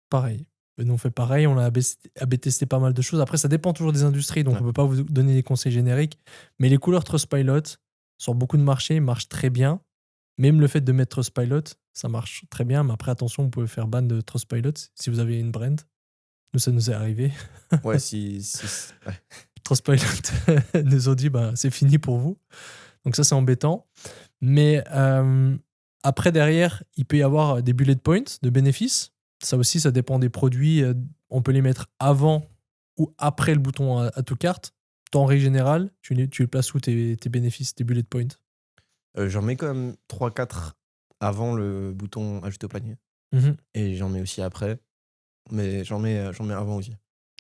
Pareil. Nous, on fait pareil, on a AB testé pas mal de choses. Après, ça dépend toujours des industries, donc on ne peut pas vous donner des conseils génériques. Mais les couleurs Trustpilot, sur beaucoup de marchés, marchent très bien. Même le fait de mettre Trustpilot, ça marche très bien. Mais après, attention, vous pouvez faire ban de Trustpilot si vous avez une brand. Nous, ça nous est arrivé. Ouais, ouais. Trustpilot nous ont dit, c'est fini pour vous. Donc ça, c'est embêtant. Mais après, derrière, il peut y avoir des bullet points de bénéfices. Ça aussi, ça dépend des produits. On peut les mettre avant ou après le bouton à tout carte. Toi, en règle générale, tu les places où tes bénéfices, tes bullet points? J'en mets quand même 3-4 avant le bouton ajouter au panier. Et j'en mets aussi après. mais j'en mets avant aussi.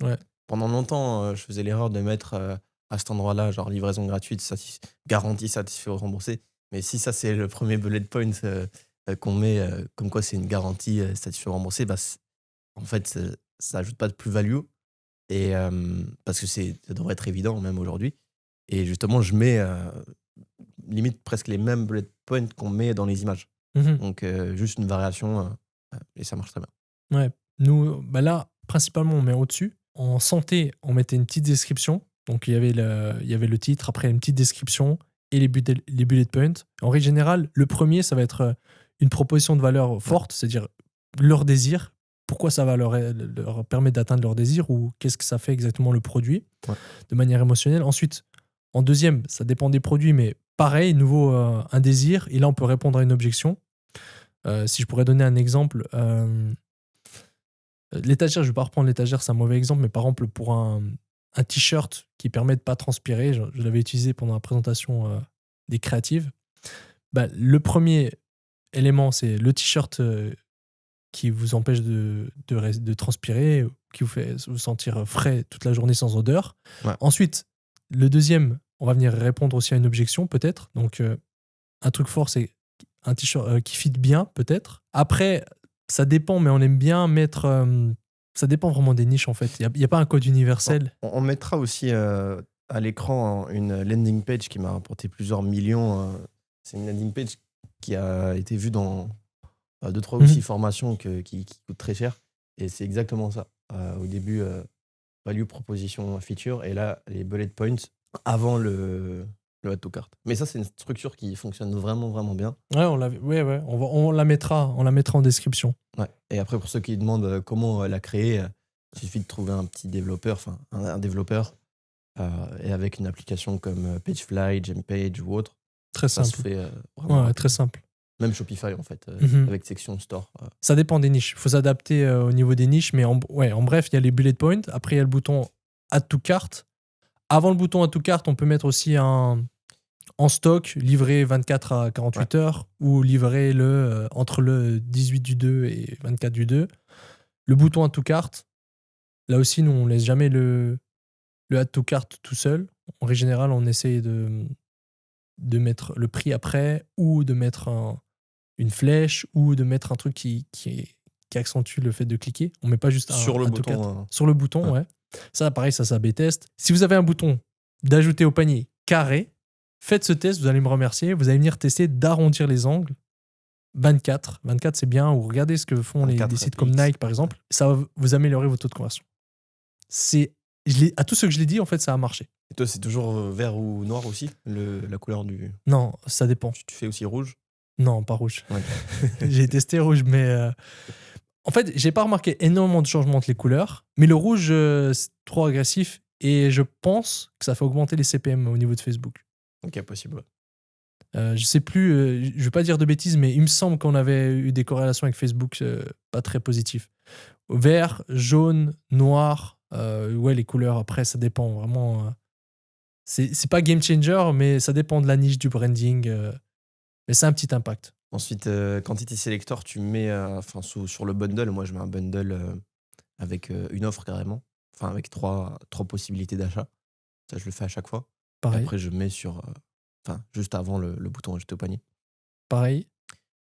Ouais. Pendant longtemps, je faisais l'erreur de mettre à cet endroit-là, genre livraison gratuite, garantie satisfait ou remboursé. Mais si ça, c'est le premier bullet point qu'on met, comme quoi c'est une garantie satisfait ou remboursé, bah, en fait, ça ajoute pas de plus-value. Et parce que ça devrait être évident, même aujourd'hui. Et justement, je mets limite presque les mêmes bullet points qu'on met dans les images. Mhm. Donc, juste une variation et ça marche très bien. Ouais. Nous, bah là, principalement, on met au-dessus. En santé, on mettait une petite description. Donc, il y avait le titre, après une petite description et les bullet points. En règle générale, le premier, ça va être une proposition de valeur forte, c'est-à-dire leur désir, pourquoi ça va leur permettre d'atteindre leur désir ou qu'est-ce que ça fait exactement le produit Ouais. de manière émotionnelle. Ensuite, en deuxième, ça dépend des produits, mais pareil, nouveau, un désir. Et là, on peut répondre à une objection. Si je pourrais donner un exemple, l'étagère, je ne vais pas reprendre l'étagère, c'est un mauvais exemple, mais par exemple, pour un t-shirt qui permet de ne pas transpirer, je l'avais utilisé pendant la présentation des créatives. Bah, le premier élément, c'est le t-shirt qui vous empêche de transpirer, qui vous fait vous sentir frais toute la journée sans odeur. Ouais. Ensuite, le deuxième, on va venir répondre aussi à une objection, peut-être. Donc, un truc fort, c'est un t-shirt qui fit bien, peut-être. Après, ça dépend, mais on aime bien mettre. Ça dépend vraiment des niches, en fait. Il n'y a pas un code universel. On mettra aussi à l'écran une landing page qui m'a rapporté plusieurs millions. C'est une landing page qui a été vue dans 2-3 aussi formations qui coûtent très cher. Et c'est exactement ça. Au début, value, proposition, feature. Et là, les bullet points avant le add to cart. Mais ça, c'est une structure qui fonctionne vraiment, vraiment bien. Ouais, on la mettra en description. Ouais. Et après, pour ceux qui demandent comment la créer, il suffit de trouver un petit développeur, enfin un développeur, et avec une application comme Pagefly, Gempage ou autre. Très Ça simple. se fait vraiment Ouais, rapide. très simple. Même Shopify, en fait, avec section store. Ça dépend des niches. Il faut s'adapter au niveau des niches. Mais en bref, il y a les bullet points. Après, il y a le bouton Add to Cart. Avant le bouton Add to Cart, on peut mettre aussi en stock, livré 24 à 48 heures ou livré entre le 18 du 2 et 24 du 2. Le bouton Add to Cart, là aussi, nous, on laisse jamais le Add to Cart tout seul. En règle générale, on essaye de mettre le prix après ou de mettre une flèche ou de mettre un truc qui accentue le fait de cliquer. On met pas juste sur le Add to bouton. Cart. Sur le bouton, ouais. Ça, pareil, ça AB test. Si vous avez un bouton d'ajouter au panier carré, faites ce test, vous allez me remercier. Vous allez venir tester d'arrondir les angles. 24, c'est bien. Ou regardez ce que font des sites comme Nike, par exemple. Ça va vous améliorer votre taux de conversion. À tous ceux que je l'ai dit, en fait, ça a marché. Et toi, c'est toujours vert ou noir aussi, la couleur du... Non, ça dépend. Tu fais aussi rouge? Non, pas rouge. Ouais. J'ai testé rouge, mais... En fait, j'ai pas remarqué énormément de changements entre les couleurs, mais le rouge, c'est trop agressif et je pense que ça fait augmenter les CPM au niveau de Facebook. Ok, possible. Je sais plus, je vais pas dire de bêtises, mais il me semble qu'on avait eu des corrélations avec Facebook pas très positives. Vert, jaune, noir, ouais, les couleurs, après, ça dépend vraiment. C'est pas game changer, mais ça dépend de la niche du branding. Mais c'est un petit impact. Ensuite, quantity selector, tu mets sur le bundle. Moi, je mets un bundle avec une offre carrément. Enfin, avec trois possibilités d'achat. Ça, je le fais à chaque fois. Pareil. Et après, je mets juste avant le bouton ajouter au panier. Pareil.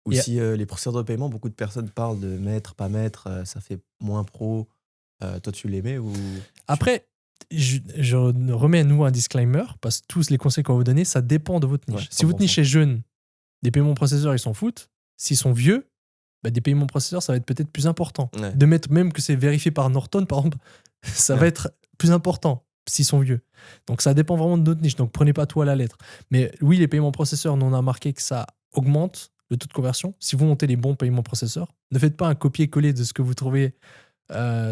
Aussi, les procédures de paiement, beaucoup de personnes parlent de mettre, pas mettre, ça fait moins pro. Toi, tu les mets ou... Après, je remets à nouveau un disclaimer, parce que tous les conseils qu'on va vous donner, ça dépend de votre niche. Ouais, si votre niche est jeune, des paiements processeurs, ils s'en foutent. S'ils sont vieux, bah, des paiements processeurs, ça va être peut-être plus important. Ouais. De mettre même que c'est vérifié par Norton, par exemple, ça va être plus important s'ils sont vieux. Donc ça dépend vraiment de notre niche. Donc prenez pas tout à la lettre. Mais oui, les paiements processeurs, nous on a marqué que ça augmente le taux de conversion. Si vous montez les bons paiements processeurs, ne faites pas un copier-coller de ce que vous trouvez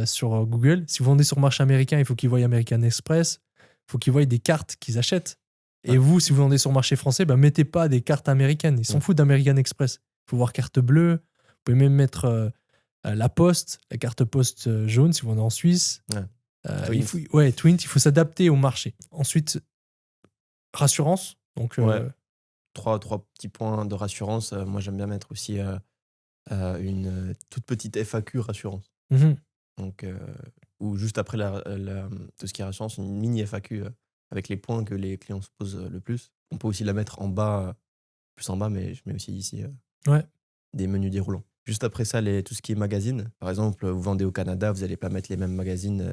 sur Google. Si vous vendez sur le marché américain, il faut qu'ils voient American Express. Il faut qu'ils voient des cartes qu'ils achètent. Et vous, si vous vendez sur le marché français, bah, mettez pas des cartes américaines. Ils s'en foutent d'American Express. Il faut voir carte bleue. Vous pouvez même mettre la poste, la carte poste jaune si vous vendez en Suisse. Twint, il faut s'adapter au marché. Ensuite, rassurance. Donc, trois petits points de rassurance. Moi, j'aime bien mettre aussi une toute petite FAQ rassurance. Donc, ou juste après tout ce qui est réassurance, une mini FAQ avec les points que les clients se posent le plus. On peut aussi la mettre en bas, plus en bas, mais je mets aussi ici Ouais. des menus déroulants. Juste après ça, tout ce qui est magazine. Par exemple, vous vendez au Canada, vous n'allez pas mettre les mêmes magazines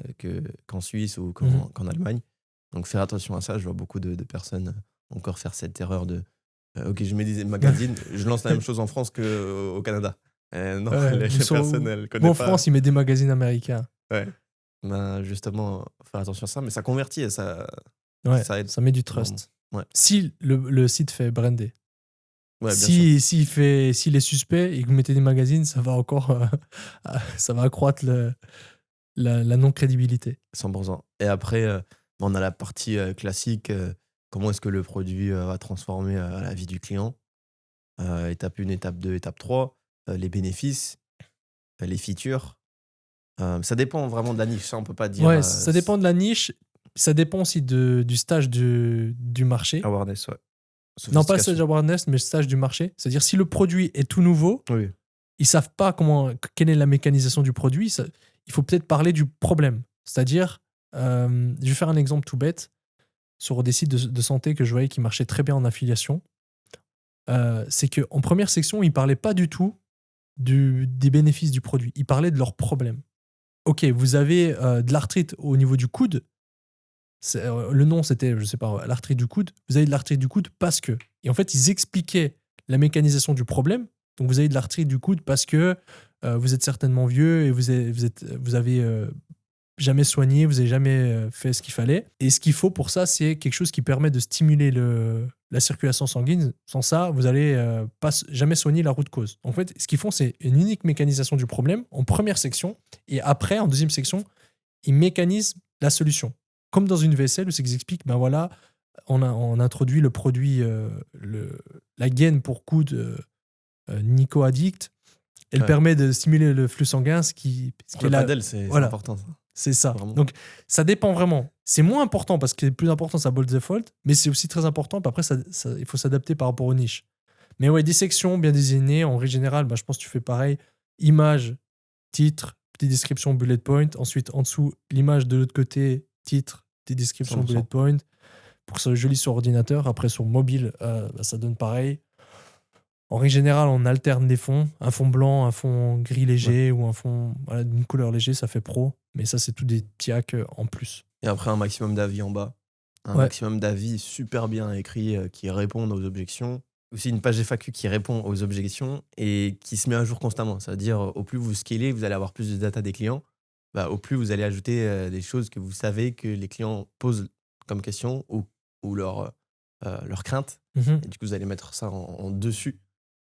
qu'en Suisse ou qu'en Allemagne. Donc, faire attention à ça. Je vois beaucoup de personnes encore faire cette erreur de ok, je mets des magazines, je lance la même chose en France qu'au Canada. Non, Ouais, les personnes, elles nous, connaissent en pas. France, ils mettent des magazines américains. Ouais. Ben, justement, faire attention à ça, mais ça convertit et Ouais, ça aide. ça met du Vraiment. trust. Ouais. Si le site fait brander. Ouais, bien sûr. S'il est suspect et que vous mettez des magazines, ça va encore ça va accroître la non-crédibilité. 100%. Et après, on a la partie classique. Comment est-ce que le produit va transformer la vie du client? Étape 1, étape 2, étape 3. Les bénéfices, les features. Ça dépend vraiment de la niche. Ça, on peut pas dire Ouais, ça dépend de la niche. Ça dépend aussi du stage du marché. awareness, ouais. Non, pas le Sophistication. stage awareness, mais le stage du marché. C'est-à-dire, si le produit est tout nouveau, Oui. ils savent pas quelle est la mécanisation du produit. Il faut peut-être parler du problème. C'est-à-dire, je vais faire un exemple tout bête sur des sites de santé que je voyais qui marchaient très bien en affiliation. C'est qu'en première section, ils parlaient pas du tout des bénéfices du produit. Ils parlaient de leurs problèmes. Ok, vous avez de l'arthrite au niveau du coude. Le nom, c'était, je sais pas, l'arthrite du coude. Vous avez de l'arthrite du coude parce que. Et en fait, ils expliquaient la mécanisation du problème. Donc, vous avez de l'arthrite du coude parce que vous êtes certainement vieux et vous avez jamais soigné, vous n'avez jamais fait ce qu'il fallait. Et ce qu'il faut pour ça, c'est quelque chose qui permet de stimuler la circulation sanguine. Sans ça, vous allez jamais soigner la root cause. En fait, ce qu'ils font, c'est une unique mécanisation du problème en première section. Et après, en deuxième section, ils mécanisent la solution. Comme dans une vaisselle où c'est qu'ils expliquent, ben voilà, on introduit le produit, la gaine pour coude Nico Addict. Elle Ouais. permet de stimuler le flux sanguin, ce qui Pour le padel, c'est voilà. important, ça. C'est ça. Vraiment. Donc, ça dépend vraiment. C'est moins important parce que le plus important, c'est Bold Default, mais c'est aussi très important. Puis après, il faut s'adapter par rapport aux niches. Mais ouais, des sections bien désignées. En règle générale, je pense que tu fais pareil. Image, titre, petite description, bullet point. Ensuite, en dessous, l'image de l'autre côté, titre, petite description, 100%. bullet point. Pour que ça soit joli sur ordinateur. Après, sur mobile, ça donne pareil. En règle générale, on alterne les fonds. Un fond blanc, un fond gris léger ou un fond d'une couleur léger, ça fait pro. Mais ça, c'est tout des petits hacks en plus. Et après, un maximum d'avis en bas. Un maximum d'avis super bien écrits qui répondent aux objections. Aussi une page FAQ qui répond aux objections et qui se met à jour constamment. C'est-à-dire, au plus vous scalez, vous allez avoir plus de data des clients. Au plus vous allez ajouter des choses que vous savez que les clients posent comme question ou leur crainte. Et du coup, vous allez mettre ça en dessus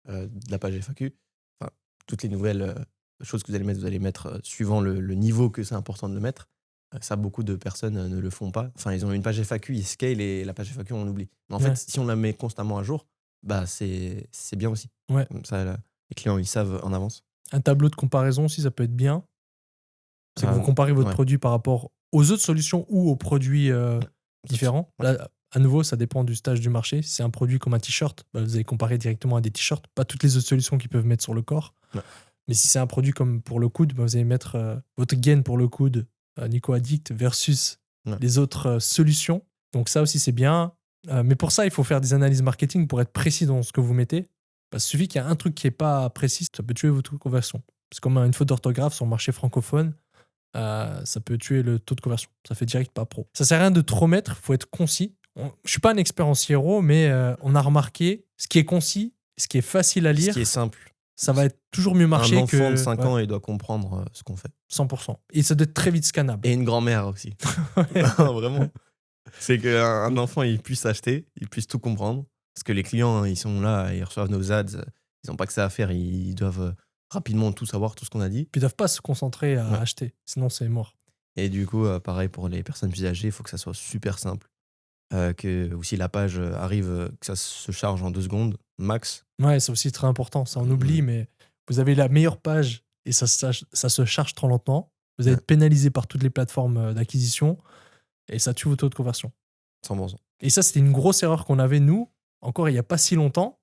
de la page FAQ. Enfin, toutes les nouvelles choses que vous allez mettre suivant le niveau que c'est important de le mettre. Ça, beaucoup de personnes ne le font pas. Enfin, ils ont une page FAQ, ils scale et la page FAQ, on l'oublie. Mais en fait, si on la met constamment à jour, c'est bien aussi. Ouais. Comme ça, les clients, ils savent en avance. Un tableau de comparaison aussi, ça peut être bien. C'est que vous comparez votre produit par rapport aux autres solutions ou aux produits différents. Là, à nouveau, ça dépend du stage du marché. Si c'est un produit comme un t-shirt, vous allez comparer directement à des t-shirts, pas toutes les autres solutions qu'ils peuvent mettre sur le corps. Ouais. Mais si c'est un produit comme pour le coude, vous allez mettre votre gain pour le coude, Nico Addict, versus les autres solutions. Donc ça aussi, c'est bien. Mais pour ça, il faut faire des analyses marketing pour être précis dans ce que vous mettez. Parce qu'il suffit qu'il y a un truc qui n'est pas précis, ça peut tuer votre conversion. C'est comme une faute d'orthographe sur le marché francophone. Ça peut tuer le taux de conversion. Ça fait direct pas pro. Ça sert à rien de trop mettre, il faut être concis. Je suis pas un expert en CRO, mais on a remarqué ce qui est concis, ce qui est facile à lire, ce qui est simple. Ça va être toujours mieux marcher que... Un enfant de 5 ans, il doit comprendre ce qu'on fait. 100%. Et ça doit être très vite scannable. Et une grand-mère aussi. Vraiment. C'est qu'un enfant, il puisse acheter, il puisse tout comprendre. Parce que les clients, ils sont là, ils reçoivent nos ads, ils n'ont pas que ça à faire, ils doivent rapidement tout savoir, tout ce qu'on a dit. Puis ils doivent pas se concentrer à acheter, sinon c'est mort. Et du coup, pareil pour les personnes plus âgées, il faut que ça soit super simple. Que aussi la page arrive, que ça se charge en 2 secondes, max. Ouais, c'est aussi très important, ça on oublie, mais vous avez la meilleure page et ça se charge trop lentement. Vous allez être pénalisé par toutes les plateformes d'acquisition et ça tue votre taux de conversion. 100%. Et ça, c'était une grosse erreur qu'on avait, nous, encore il n'y a pas si longtemps.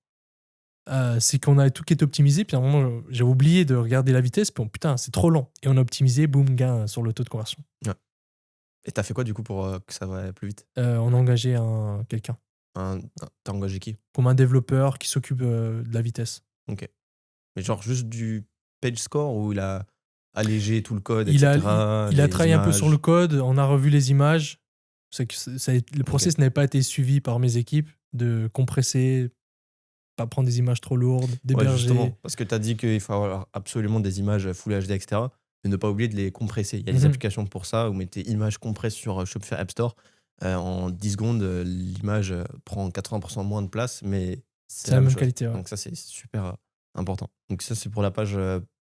c'est qu'on a tout qui est optimisé. Puis à un moment, j'ai oublié de regarder la vitesse. Puis putain, c'est trop lent. Et on a optimisé, boum, gain sur le taux de conversion. Et t'as fait quoi du coup pour que ça va plus vite? On a engagé quelqu'un, T'as engagé qui? comme un développeur qui s'occupe de la vitesse. Ok. Mais genre juste du page score ou il a allégé tout le code, Il etc. a travaillé un peu sur le code. On a revu les images. C'est que le process n'avait pas été suivi par mes équipes de compresser, pas prendre des images trop lourdes, Ouais, d'héberger. justement, parce que tu as dit qu'il faut avoir absolument des images Full HD, etc. Mais ne pas oublier de les compresser. Il y a des Mhm. applications pour ça. Vous mettez image compresse sur Shopify App Store. En 10 secondes, l'image prend 80% moins de place, mais C'est la même chose. qualité. Ouais. Donc ça, c'est super important. Donc ça, c'est pour la page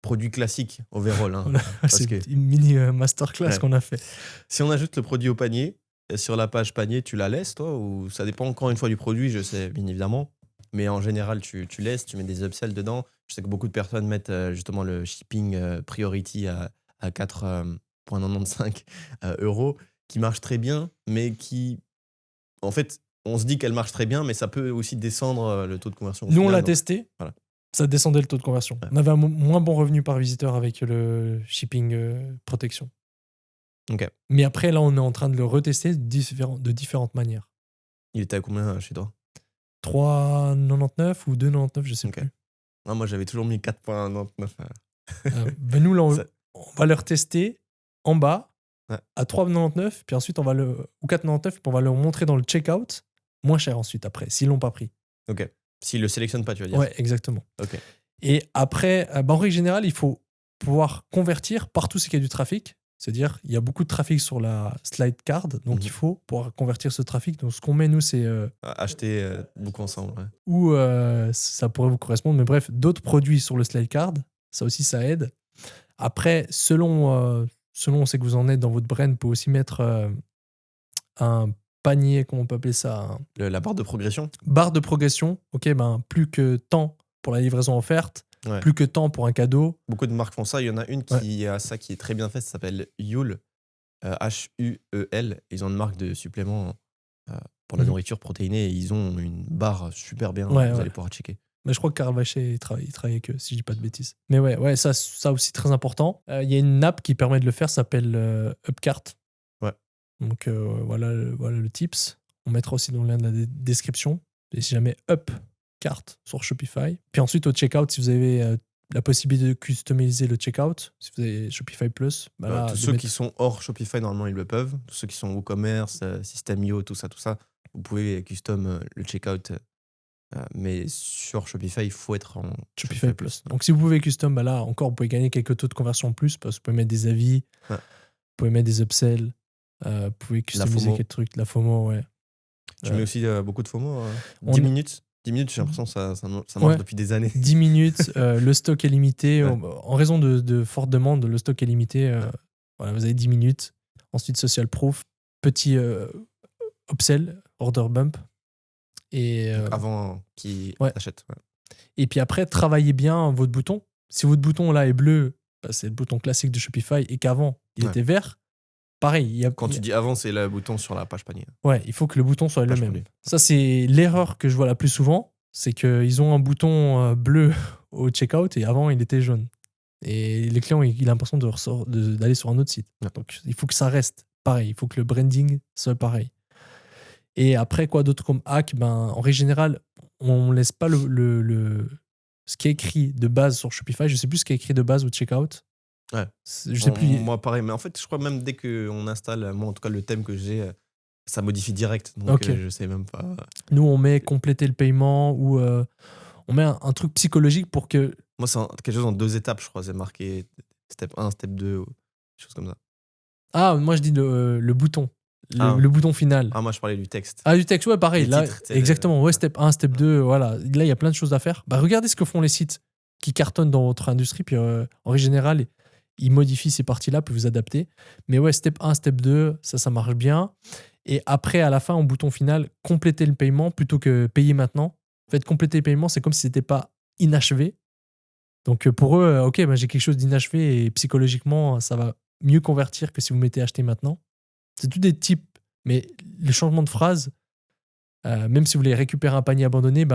produit classique overall. Hein, Voilà, parce c'est que une mini masterclass Ouais. qu'on a fait. si on ajoute le produit au panier, sur la page panier, tu la laisses, toi, ou ça dépend encore une fois du produit, je sais, bien évidemment. Mais en général, tu laisses, tu mets des upsells dedans. Je sais que beaucoup de personnes mettent justement le shipping priority à 4,95 euros, qui marche très bien, mais qui, en fait, on se dit qu'elle marche très bien, mais ça peut aussi descendre le taux de conversion. au Nous, on final, l'a donc, testé. voilà. Ça descendait le taux de conversion. Ouais. On avait un moins bon revenu par visiteur avec le shipping protection. Ok. Mais après, là, on est en train de le retester de différentes manières. Il était à combien chez toi? 3,99 ou 2,99, je sais Ok. plus. Non, moi, j'avais toujours mis 4,99. Ben nous, là, Ça- on va le retester en bas Ouais. à 3,99, puis ensuite, ou 4,99, puis on va le montrer dans le checkout, moins cher ensuite, après, s'ils l'ont pas pris. Ok. S'il le sélectionne pas, tu vas dire. Ouais, exactement. Ok. Et après, en règle générale, il faut pouvoir convertir partout ce qu'il y a du trafic. C'est-à-dire, il y a beaucoup de trafic sur la slide card, donc il faut pouvoir convertir ce trafic. Donc, ce qu'on met, nous, c'est Acheter beaucoup ensemble. Ouais. ou ça pourrait vous correspondre, mais bref, d'autres produits sur le slide card, ça aussi, ça aide. Après, selon on sait que vous en êtes dans votre brand, vous pouvez aussi mettre un panier, comment on peut appeler ça, La barre de progression. barre de progression. Ok, ben plus que tant pour la livraison offerte, Ouais. plus que tant pour un cadeau. Beaucoup de marques font ça. Il y en a une qui a ça qui est très bien faite. Ça s'appelle Huel. Huel. Ils ont une marque de suppléments pour la nourriture protéinée. Et ils ont une barre super bien. Ouais, vous ouais. allez pouvoir checker. Mais je crois que Karl Vacher, il travaille avec eux, si je dis pas de bêtises. Mais ouais, ça aussi très important. Il y a une app qui permet de le faire, ça s'appelle Upcart. Ouais. Donc voilà le tips. On mettra aussi dans le lien de la description. Et si jamais Upcart sur Shopify. Puis ensuite au checkout, si vous avez la possibilité de customiser le checkout, si vous avez Shopify Plus, bah là, Tous ceux qui sont hors Shopify, normalement, ils le peuvent. Tous ceux qui sont WooCommerce, System.io, tout ça, vous pouvez custom le checkout. Mais sur Shopify, il faut être en Shopify Plus. Donc si vous pouvez custom, bah là encore, vous pouvez gagner quelques taux de conversion en plus parce que vous pouvez mettre des avis, Ouais. vous pouvez mettre des upsells, vous pouvez customiser quelques trucs, la FOMO, ouais. Tu mets aussi beaucoup de FOMO. 10 On- minutes. 10 minutes, j'ai l'impression que ça marche Ouais. depuis des années. 10 minutes, le stock est limité. Ouais. En raison de forte demande, le stock est limité. Voilà, vous avez 10 minutes. Ensuite, social proof, petit upsell, order bump. Et, Avant qu'ils ouais. achètent. Ouais. Et puis après, travaillez bien votre bouton. Si votre bouton là est bleu, bah, c'est le bouton classique de Shopify, et qu'avant, il était vert, pareil. Quand tu dis avant, c'est le bouton sur la page panier. Ouais, il faut que le bouton soit le Page même. produit. Ça, c'est l'erreur que je vois la plus souvent, c'est qu'ils ont un bouton bleu au checkout et avant, il était jaune. Et les clients, il a l'impression d'aller sur un autre site. Ouais. Donc, il faut que ça reste pareil. Il faut que le branding soit pareil. Et après, quoi d'autre comme hack? En règle générale, on ne laisse pas ce qui est écrit de base sur Shopify. Je ne sais plus ce qui est écrit de base au checkout. Ouais. Je sais plus. Moi, pareil. Mais en fait, je crois même dès qu'on installe, moi, en tout cas, le thème que j'ai, ça modifie direct. Donc, je sais même pas. Nous, on met compléter le paiement ou on met un truc psychologique pour que. Moi, c'est quelque chose en 2 étapes, je crois. C'est marqué step 1, step 2, ou des choses comme ça. Ah, moi, je dis le bouton. Le bouton final. Ah, moi, je parlais du texte. Ah, du texte, ouais, pareil. Les là, titres, exactement. Ouais, step 1, step 2, voilà. Là, il y a plein de choses à faire. Regardez ce que font les sites qui cartonnent dans votre industrie. Puis, en règle générale, ils modifient ces parties-là, puis vous adapter. Mais ouais, step 1, step 2, ça marche bien. Et après, à la fin, au bouton final, compléter le paiement plutôt que payer maintenant. En fait, compléter le paiement, c'est comme si c'était pas inachevé. Donc, pour eux, ok, j'ai quelque chose d'inachevé et psychologiquement, ça va mieux convertir que si vous mettez acheter maintenant. C'est tout des types, mais le changement de phrase, même si vous voulez récupérer un panier abandonné,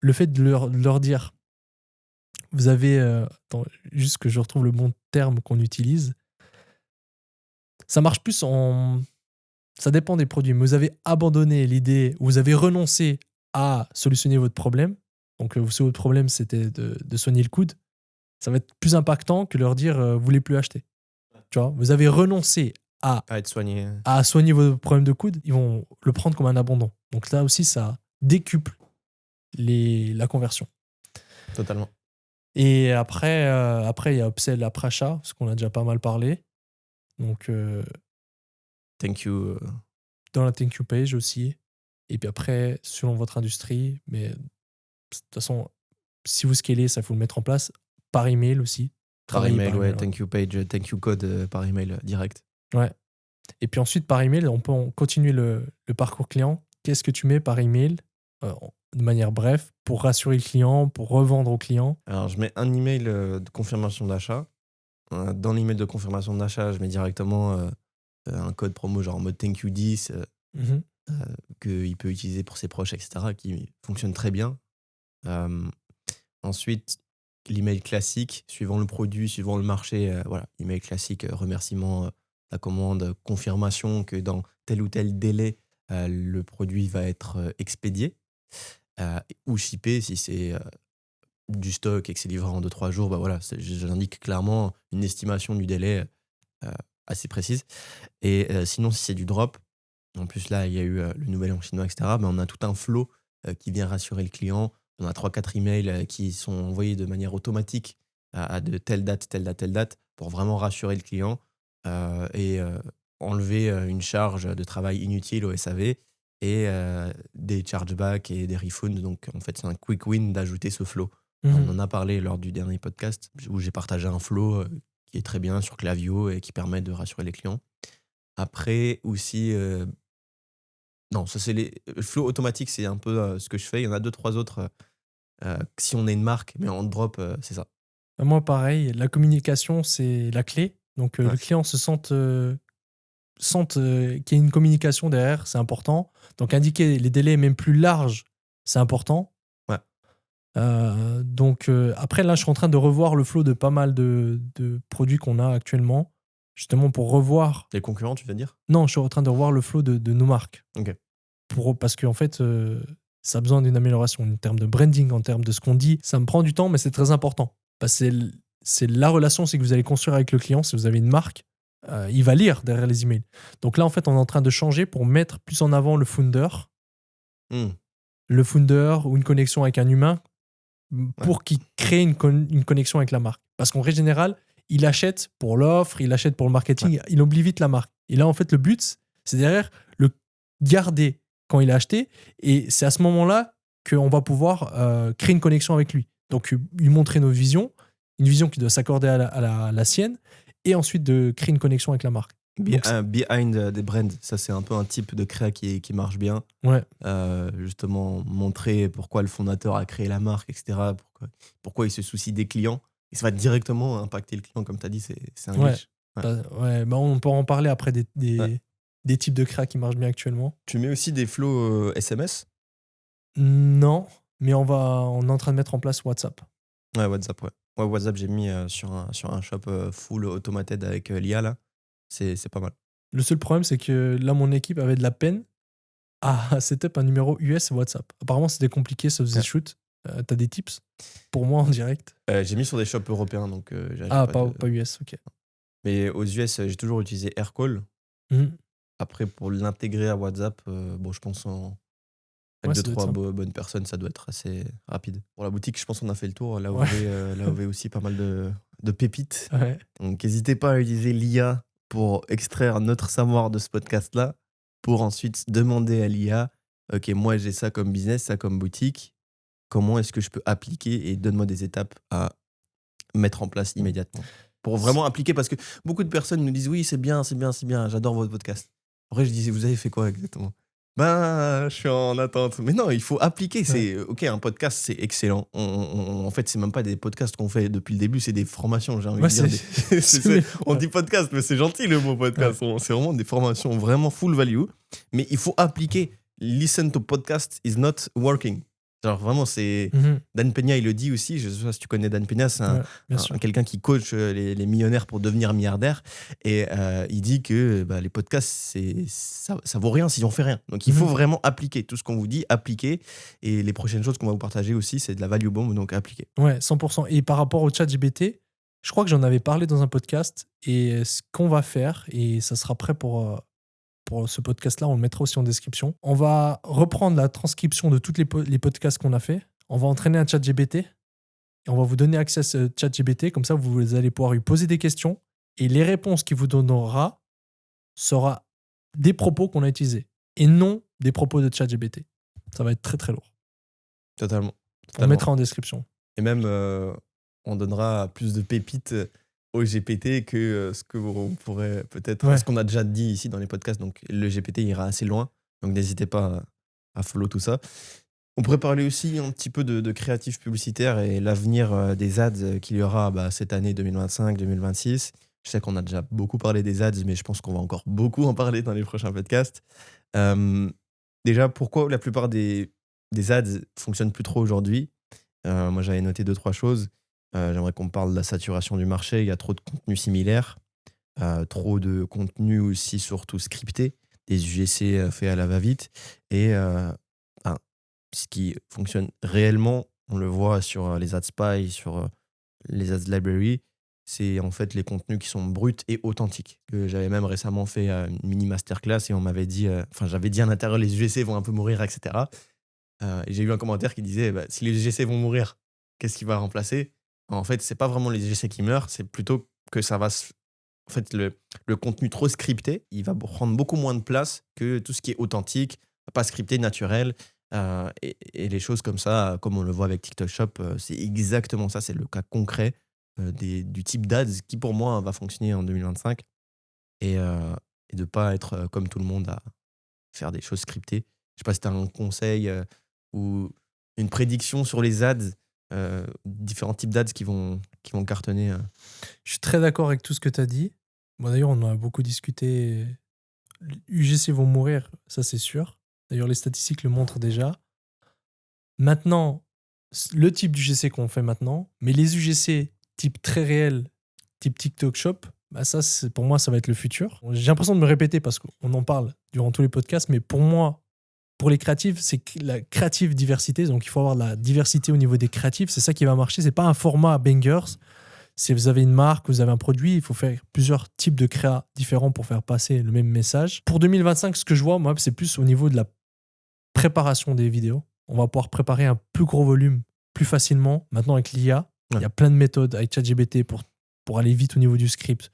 le fait de leur dire, vous avez, attends, juste que je retrouve le bon terme qu'on utilise, ça marche plus en, ça dépend des produits, mais vous avez abandonné l'idée, vous avez renoncé à solutionner votre problème. Donc, votre problème, c'était de soigner le coude. Ça va être plus impactant que leur dire, vous voulez plus acheter. Tu vois, vous avez renoncé À être soigné. à soigner vos problèmes de coude, ils vont le prendre comme un abandon. Donc là aussi, ça décuple la conversion. Totalement. Et après, il y a upsell après achat, parce qu'on a déjà pas mal parlé. Donc, Thank you. dans la thank you page aussi. Et puis après, selon votre industrie, mais de toute façon, si vous scalez, ça, il faut le mettre en place. Par email aussi. Par Travailler email, ouais. ouais. Thank you page, thank you code par email direct. Ouais. Et puis ensuite, par email, on peut continuer le parcours client. Qu'est-ce que tu mets par email de manière bref pour rassurer le client, pour revendre au client? Alors, je mets un email de confirmation d'achat. Dans l'email de confirmation d'achat, je mets directement un code promo genre en mode thank you 10 Mhm. qu'il peut utiliser pour ses proches, etc., qui fonctionne très bien. Ensuite, l'email classique, suivant le produit, suivant le marché, voilà, email classique, remerciement, la commande, confirmation que dans tel ou tel délai, le produit va être expédié ou shippé si c'est du stock et que c'est livré en 2-3 jours. Bah voilà, j'indique clairement une estimation du délai assez précise. Et sinon, si c'est du drop, en plus là, il y a eu le nouvel an chinois, etc., bah, on a tout un flow qui vient rassurer le client. On a 3-4 emails qui sont envoyés de manière automatique à de telle date, telle date, telle date, pour vraiment rassurer le client et enlever une charge de travail inutile au SAV et des chargebacks et des refunds. Donc en fait, c'est un quick win d'ajouter ce flow. On Mhm. en a parlé lors du dernier podcast où j'ai partagé un flow qui est très bien sur Klaviyo et qui permet de rassurer les clients. Après aussi, non, ça c'est le flow automatique, c'est un peu ce que je fais. Il y en a 2-3 autres si on est une marque, mais en drop, c'est ça. Moi, pareil, la communication, c'est la clé. Donc, Ouais. le client se sente qu'il y a une communication derrière, c'est important. Donc, indiquer les délais même plus larges, c'est important. Ouais. Donc, après, là, je suis en train de revoir le flow de pas mal de produits qu'on a actuellement, justement pour revoir. Les concurrents, tu veux dire? Non, je suis en train de revoir le flow de nos marques. Ok. Parce qu'en fait, ça a besoin d'une amélioration en termes de branding, en termes de ce qu'on dit. Ça me prend du temps, mais c'est très important. Parce que c'est la relation que vous allez construire avec le client. Si vous avez une marque, il va lire derrière les emails. Donc là, en fait, on est en train de changer pour mettre plus en avant le founder. Hmm. Le founder ou une connexion avec un humain pour qu'il crée une connexion avec la marque. Parce qu'en règle générale, il achète pour l'offre, il achète pour le marketing, il oublie vite la marque. Et là, en fait, le but, c'est derrière le garder quand il a acheté. Et c'est à ce moment-là qu'on va pouvoir créer une connexion avec lui. Donc, lui montrer nos visions, une vision qui doit s'accorder à la sienne, et ensuite de créer une connexion avec la marque. Behind des brands, ça c'est un peu un type de créa qui marche bien. Ouais. Justement, montrer pourquoi le fondateur a créé la marque, etc. Pourquoi il se soucie des clients. Et ça va directement impacter le client, comme tu as dit, c'est un glitch. Ouais, bah on peut en parler après des types de créa qui marchent bien actuellement. Tu mets aussi des flows SMS? Non, mais on est en train de mettre en place WhatsApp. Ouais, WhatsApp, ouais. Ouais, WhatsApp, j'ai mis sur un shop full automated avec l'IA, là. C'est pas mal. Le seul problème, c'est que là, mon équipe avait de la peine à setup un numéro US WhatsApp. Apparemment, c'était compliqué, ça faisait Ouais. shoot. T'as des tips pour moi en direct? J'ai mis sur des shops européens, donc j'ai Pas US, ok. Mais aux US, j'ai toujours utilisé Aircall. Mhm. Après, pour l'intégrer à WhatsApp, bon, je pense avec Ouais, ça doit être 2-3 simple. bonnes personnes, ça doit être assez rapide. Pour la boutique, je pense qu'on a fait le tour. Là, Ouais. là, on avait aussi pas mal de pépites. Ouais. Donc, n'hésitez pas à utiliser l'IA pour extraire notre savoir de ce podcast-là, pour ensuite demander à l'IA, OK, moi, j'ai ça comme business, ça comme boutique. Comment est-ce que je peux appliquer et donne-moi des étapes à mettre en place immédiatement. Pour vraiment appliquer, parce que beaucoup de personnes nous disent oui, c'est bien, j'adore votre podcast. Après, je disais, vous avez fait quoi exactement? Ben, je suis en attente. Mais non, il faut appliquer. C'est OK, un podcast, c'est excellent. En fait, c'est même pas des podcasts qu'on fait depuis le début, c'est des formations, j'ai envie de dire. On dit podcast, mais c'est gentil le mot podcast. C'est vraiment des formations vraiment full value. Mais il faut appliquer. Listen to podcast is not working. Genre vraiment, c'est... Mhm. Dan Peña, il le dit aussi, je sais pas si tu connais Dan Peña, c'est Ouais, bien sûr. quelqu'un qui coach les millionnaires pour devenir milliardaires. Et il dit que les podcasts, ça vaut rien si on fait rien. Donc il faut Mhm. vraiment appliquer tout ce qu'on vous dit, appliquer. Et les prochaines choses qu'on va vous partager aussi, c'est de la value bomb, donc appliquer. Ouais, 100%. Et par rapport au chat GPT, je crois que j'en avais parlé dans un podcast. Et ce qu'on va faire, et ça sera prêt pour ce podcast-là, on le mettra aussi en description. On va reprendre la transcription de tous les podcasts qu'on a fait. On va entraîner un chat GPT et on va vous donner accès à ce chat GPT. Comme ça, vous allez pouvoir lui poser des questions et les réponses qu'il vous donnera sera des propos qu'on a utilisés et non des propos de chat GPT. Ça va être très très lourd. Totalement. On Totalement. mettra en description. Et même, on donnera plus de pépites au GPT que ce que on pourrait peut-être... Ouais. Ce qu'on a déjà dit ici dans les podcasts. Donc, le GPT ira assez loin. Donc, n'hésitez pas à follow tout ça. On pourrait parler aussi un petit peu de créatif publicitaire et l'avenir des ads qu'il y aura cette année 2025-2026. Je sais qu'on a déjà beaucoup parlé des ads, mais je pense qu'on va encore beaucoup en parler dans les prochains podcasts. Déjà, pourquoi la plupart des ads fonctionnent plus trop aujourd'hui? Moi, j'avais noté 2-3 choses. J'aimerais qu'on parle de la saturation du marché. Il y a trop de contenus similaires, trop de contenus aussi, surtout scriptés, des UGC faits à la va-vite. Et ce qui fonctionne réellement, on le voit sur les AdSpy, sur les Ads Library, c'est en fait les contenus qui sont bruts et authentiques. Que j'avais même récemment fait une mini masterclass et on m'avait dit, j'avais dit à l'intérieur, les UGC vont un peu mourir, etc. Et j'ai eu un commentaire qui disait, si les UGC vont mourir, qu'est-ce qui va remplacer? En fait, c'est pas vraiment les UGC qui meurent, c'est plutôt que ça va en fait, le contenu trop scripté, il va prendre beaucoup moins de place que tout ce qui est authentique, pas scripté, naturel. Et les choses comme ça, comme on le voit avec TikTok Shop, c'est exactement ça. C'est le cas concret du type d'ads qui, pour moi, va fonctionner en 2025 et de ne pas être comme tout le monde à faire des choses scriptées. Je sais pas si tu as un conseil ou une prédiction sur les ads, différents types d'ads qui vont cartonner. Je suis très d'accord avec tout ce que tu as dit. Bon, d'ailleurs, on en a beaucoup discuté. Les UGC vont mourir, ça c'est sûr. D'ailleurs, les statistiques le montrent déjà. Maintenant, le type d'UGC qu'on fait maintenant, mais les UGC type très réel, type TikTok Shop, ça, pour moi, ça va être le futur. J'ai l'impression de me répéter parce qu'on en parle durant tous les podcasts, mais pour moi, pour les créatifs, c'est la créative diversité. Donc, il faut avoir de la diversité au niveau des créatifs. C'est ça qui va marcher. C'est pas un format bangers. Si vous avez une marque, vous avez un produit, il faut faire plusieurs types de créas différents pour faire passer le même message. Pour 2025, ce que je vois, moi, c'est plus au niveau de la préparation des vidéos. On va pouvoir préparer un plus gros volume plus facilement. Maintenant, avec l'IA, il y a plein de méthodes avec ChatGPT pour aller vite au niveau du script,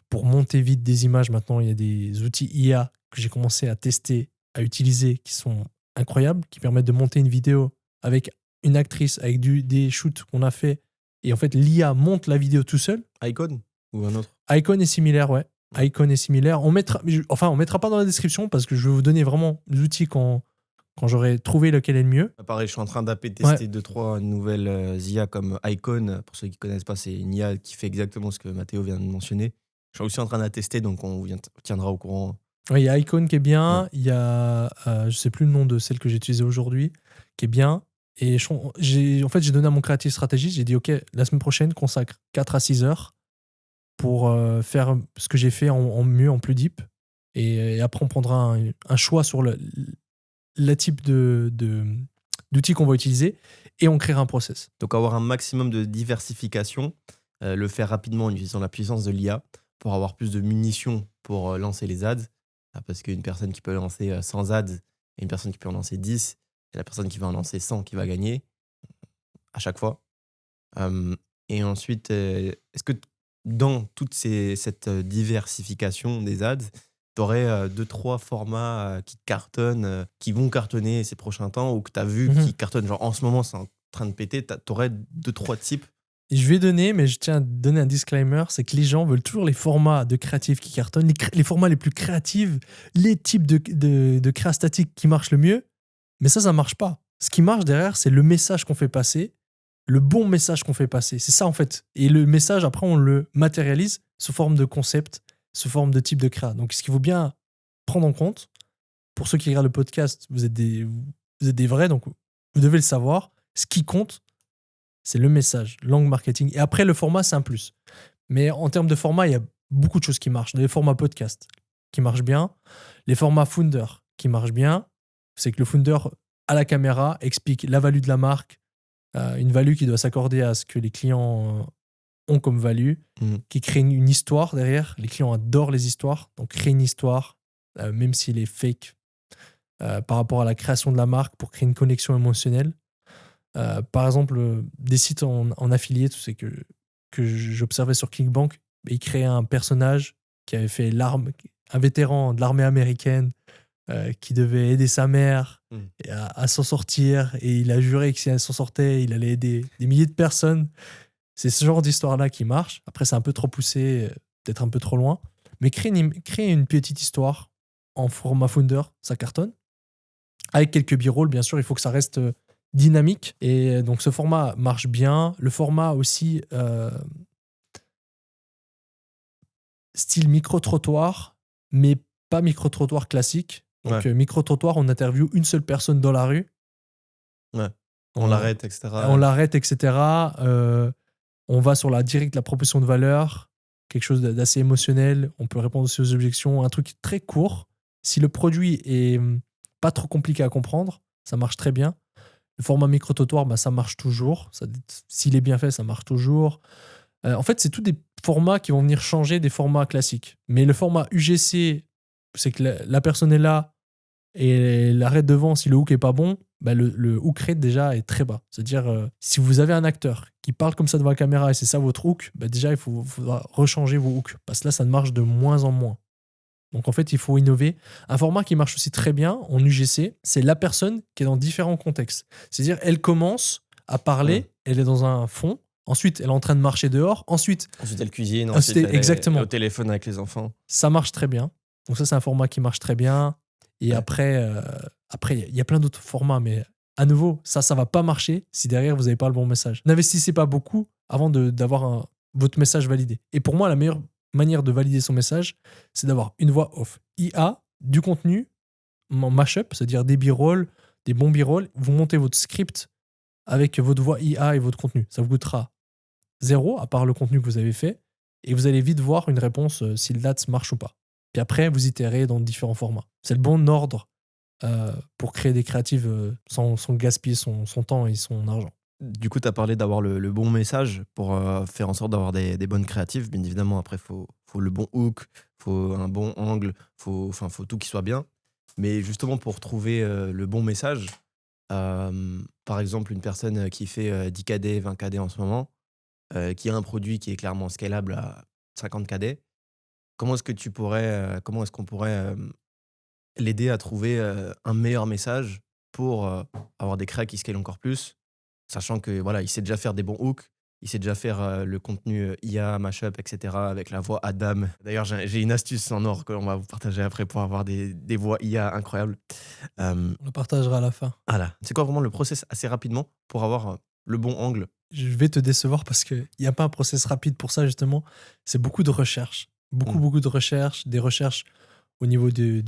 pour monter vite des images. Maintenant, il y a des outils IA que j'ai commencé à tester, à utiliser, qui sont incroyables, qui permettent de monter une vidéo avec une actrice, avec des shoots qu'on a fait. Et en fait, l'IA monte la vidéo tout seul. Icon ou un autre? Icon est similaire, ouais. Icon est similaire. On mettra pas dans la description parce que je vais vous donner vraiment l'outil quand j'aurai trouvé lequel est le mieux. Pareil, je suis en train tester 2-3 nouvelles IA comme Icon. Pour ceux qui ne connaissent pas, c'est une IA qui fait exactement ce que Mathéo vient de mentionner. Je suis aussi en train de la tester, donc on vous tiendra au courant. Ouais, il y a Icon qui est bien. Il y a, je sais plus le nom de celle que j'ai utilisée aujourd'hui, qui est bien. Et j'ai donné à mon créatif stratégiste, j'ai dit, OK, la semaine prochaine, consacre 4 à 6 heures pour faire ce que j'ai fait en mieux, en plus deep. Et après, on prendra un choix sur le type d'outils qu'on va utiliser et on créera un process. Donc avoir un maximum de diversification, le faire rapidement en utilisant la puissance de l'IA pour avoir plus de munitions pour lancer les ads. Parce qu'une personne qui peut lancer 100 ads et une personne qui peut en lancer 10, c'est la personne qui va en lancer 100 qui va gagner à chaque fois. Et ensuite, est-ce que dans toute cette diversification des ads, tu aurais 2-3 formats qui cartonnent, qui vont cartonner ces prochains temps ou que tu as vu qui cartonnent, genre en ce moment c'est en train de péter, tu aurais 2-3 types? Et je vais donner, mais je tiens à donner un disclaimer, c'est que les gens veulent toujours les formats de créatifs qui cartonnent, les formats les plus créatifs, les types de créa statiques qui marchent le mieux. Mais ça marche pas. Ce qui marche derrière, c'est le message qu'on fait passer, le bon message qu'on fait passer. C'est ça, en fait. Et le message, après, on le matérialise sous forme de concept, sous forme de type de créa. Donc, ce qu'il faut bien prendre en compte, pour ceux qui regardent le podcast, vous êtes des vrais, donc vous devez le savoir. Ce qui compte, c'est le message, l'angle marketing. Et après, le format, c'est un plus. Mais en termes de format, il y a beaucoup de choses qui marchent. Les formats podcast qui marchent bien. Les formats Founder qui marchent bien. C'est que le Founder, à la caméra, explique la value de la marque, une value qui doit s'accorder à ce que les clients ont comme value, qui crée une histoire derrière. Les clients adorent les histoires. Donc, créer une histoire, même s'il est fake, par rapport à la création de la marque pour créer une connexion émotionnelle. Par exemple, des sites en affilié, tu sais, que j'observais sur Clickbank, ils créaient un personnage qui avait fait un vétéran de l'armée américaine qui devait aider sa mère à s'en sortir, et il a juré que si elle s'en sortait, il allait aider des milliers de personnes. C'est ce genre d'histoire-là qui marche. Après, c'est un peu trop poussé, peut-être un peu trop loin. Mais créer une petite histoire en format Founder, ça cartonne. Avec quelques b-rolls, bien sûr, il faut que ça reste dynamique. Et donc, ce format marche bien. Le format aussi, style micro-trottoir, mais pas micro-trottoir classique. Donc, micro-trottoir, on interviewe une seule personne dans la rue. Ouais. On l'arrête, etc. On l'arrête, etc. On va sur la proposition de valeur, quelque chose d'assez émotionnel. On peut répondre aussi aux objections. Un truc très court. Si le produit est pas trop compliqué à comprendre, ça marche très bien. Le format micro-trottoir, ça marche toujours. S'il est bien fait, ça marche toujours. En fait, c'est tous des formats qui vont venir changer des formats classiques. Mais le format UGC, c'est que la personne est là et l'arrête devant. Si le hook est pas bon, le hook rate déjà est très bas. C'est-à-dire, si vous avez un acteur qui parle comme ça devant la caméra et c'est ça votre hook, déjà, il faudra rechanger vos hooks. Parce que là, ça ne marche de moins en moins. Donc en fait, il faut innover. Un format qui marche aussi très bien en UGC, c'est la personne qui est dans différents contextes. C'est-à-dire, elle commence à parler, elle est dans un fond, ensuite elle est en train de marcher dehors, ensuite elle cuisine, ensuite elle exactement. est au téléphone avec les enfants. Ça marche très bien. Donc ça, c'est un format qui marche très bien. Et après, il y a plein d'autres formats, mais à nouveau, ça va pas marcher si derrière vous n'avez pas le bon message. N'investissez pas beaucoup avant d'avoir votre message validé. Et pour moi, la meilleure manière de valider son message, c'est d'avoir une voix off. IA, du contenu, en mashup, c'est-à-dire des b-rolls, des bons b-rolls. Vous montez votre script avec votre voix IA et votre contenu. Ça vous coûtera 0, à part le contenu que vous avez fait, et vous allez vite voir une réponse si le DATS marche ou pas. Puis après, vous itérez dans différents formats. C'est le bon ordre pour créer des créatives sans gaspiller son temps et son argent. Du coup, tu as parlé d'avoir le bon message pour faire en sorte d'avoir des bonnes créatives. Bien évidemment, après, il faut le bon hook, il faut un bon angle, faut tout qui soit bien. Mais justement, pour trouver le bon message, par exemple, une personne qui fait 10 KD, 20 KD en ce moment, qui a un produit qui est clairement scalable à 50 KD, comment est-ce qu'on pourrait l'aider à trouver un meilleur message pour avoir des créas qui scalent encore plus, sachant que voilà, il sait déjà faire des bons hooks, il sait déjà faire le contenu IA, mashup, etc. avec la voix Adam. D'ailleurs, j'ai une astuce en or qu'on va vous partager après pour avoir des voix IA incroyables. On le partagera à la fin. Voilà. C'est quoi vraiment le process assez rapidement pour avoir le bon angle? Je vais te décevoir parce qu'il n'y a pas un process rapide pour ça, justement. C'est beaucoup de recherches. Beaucoup de recherches, des recherches au niveau de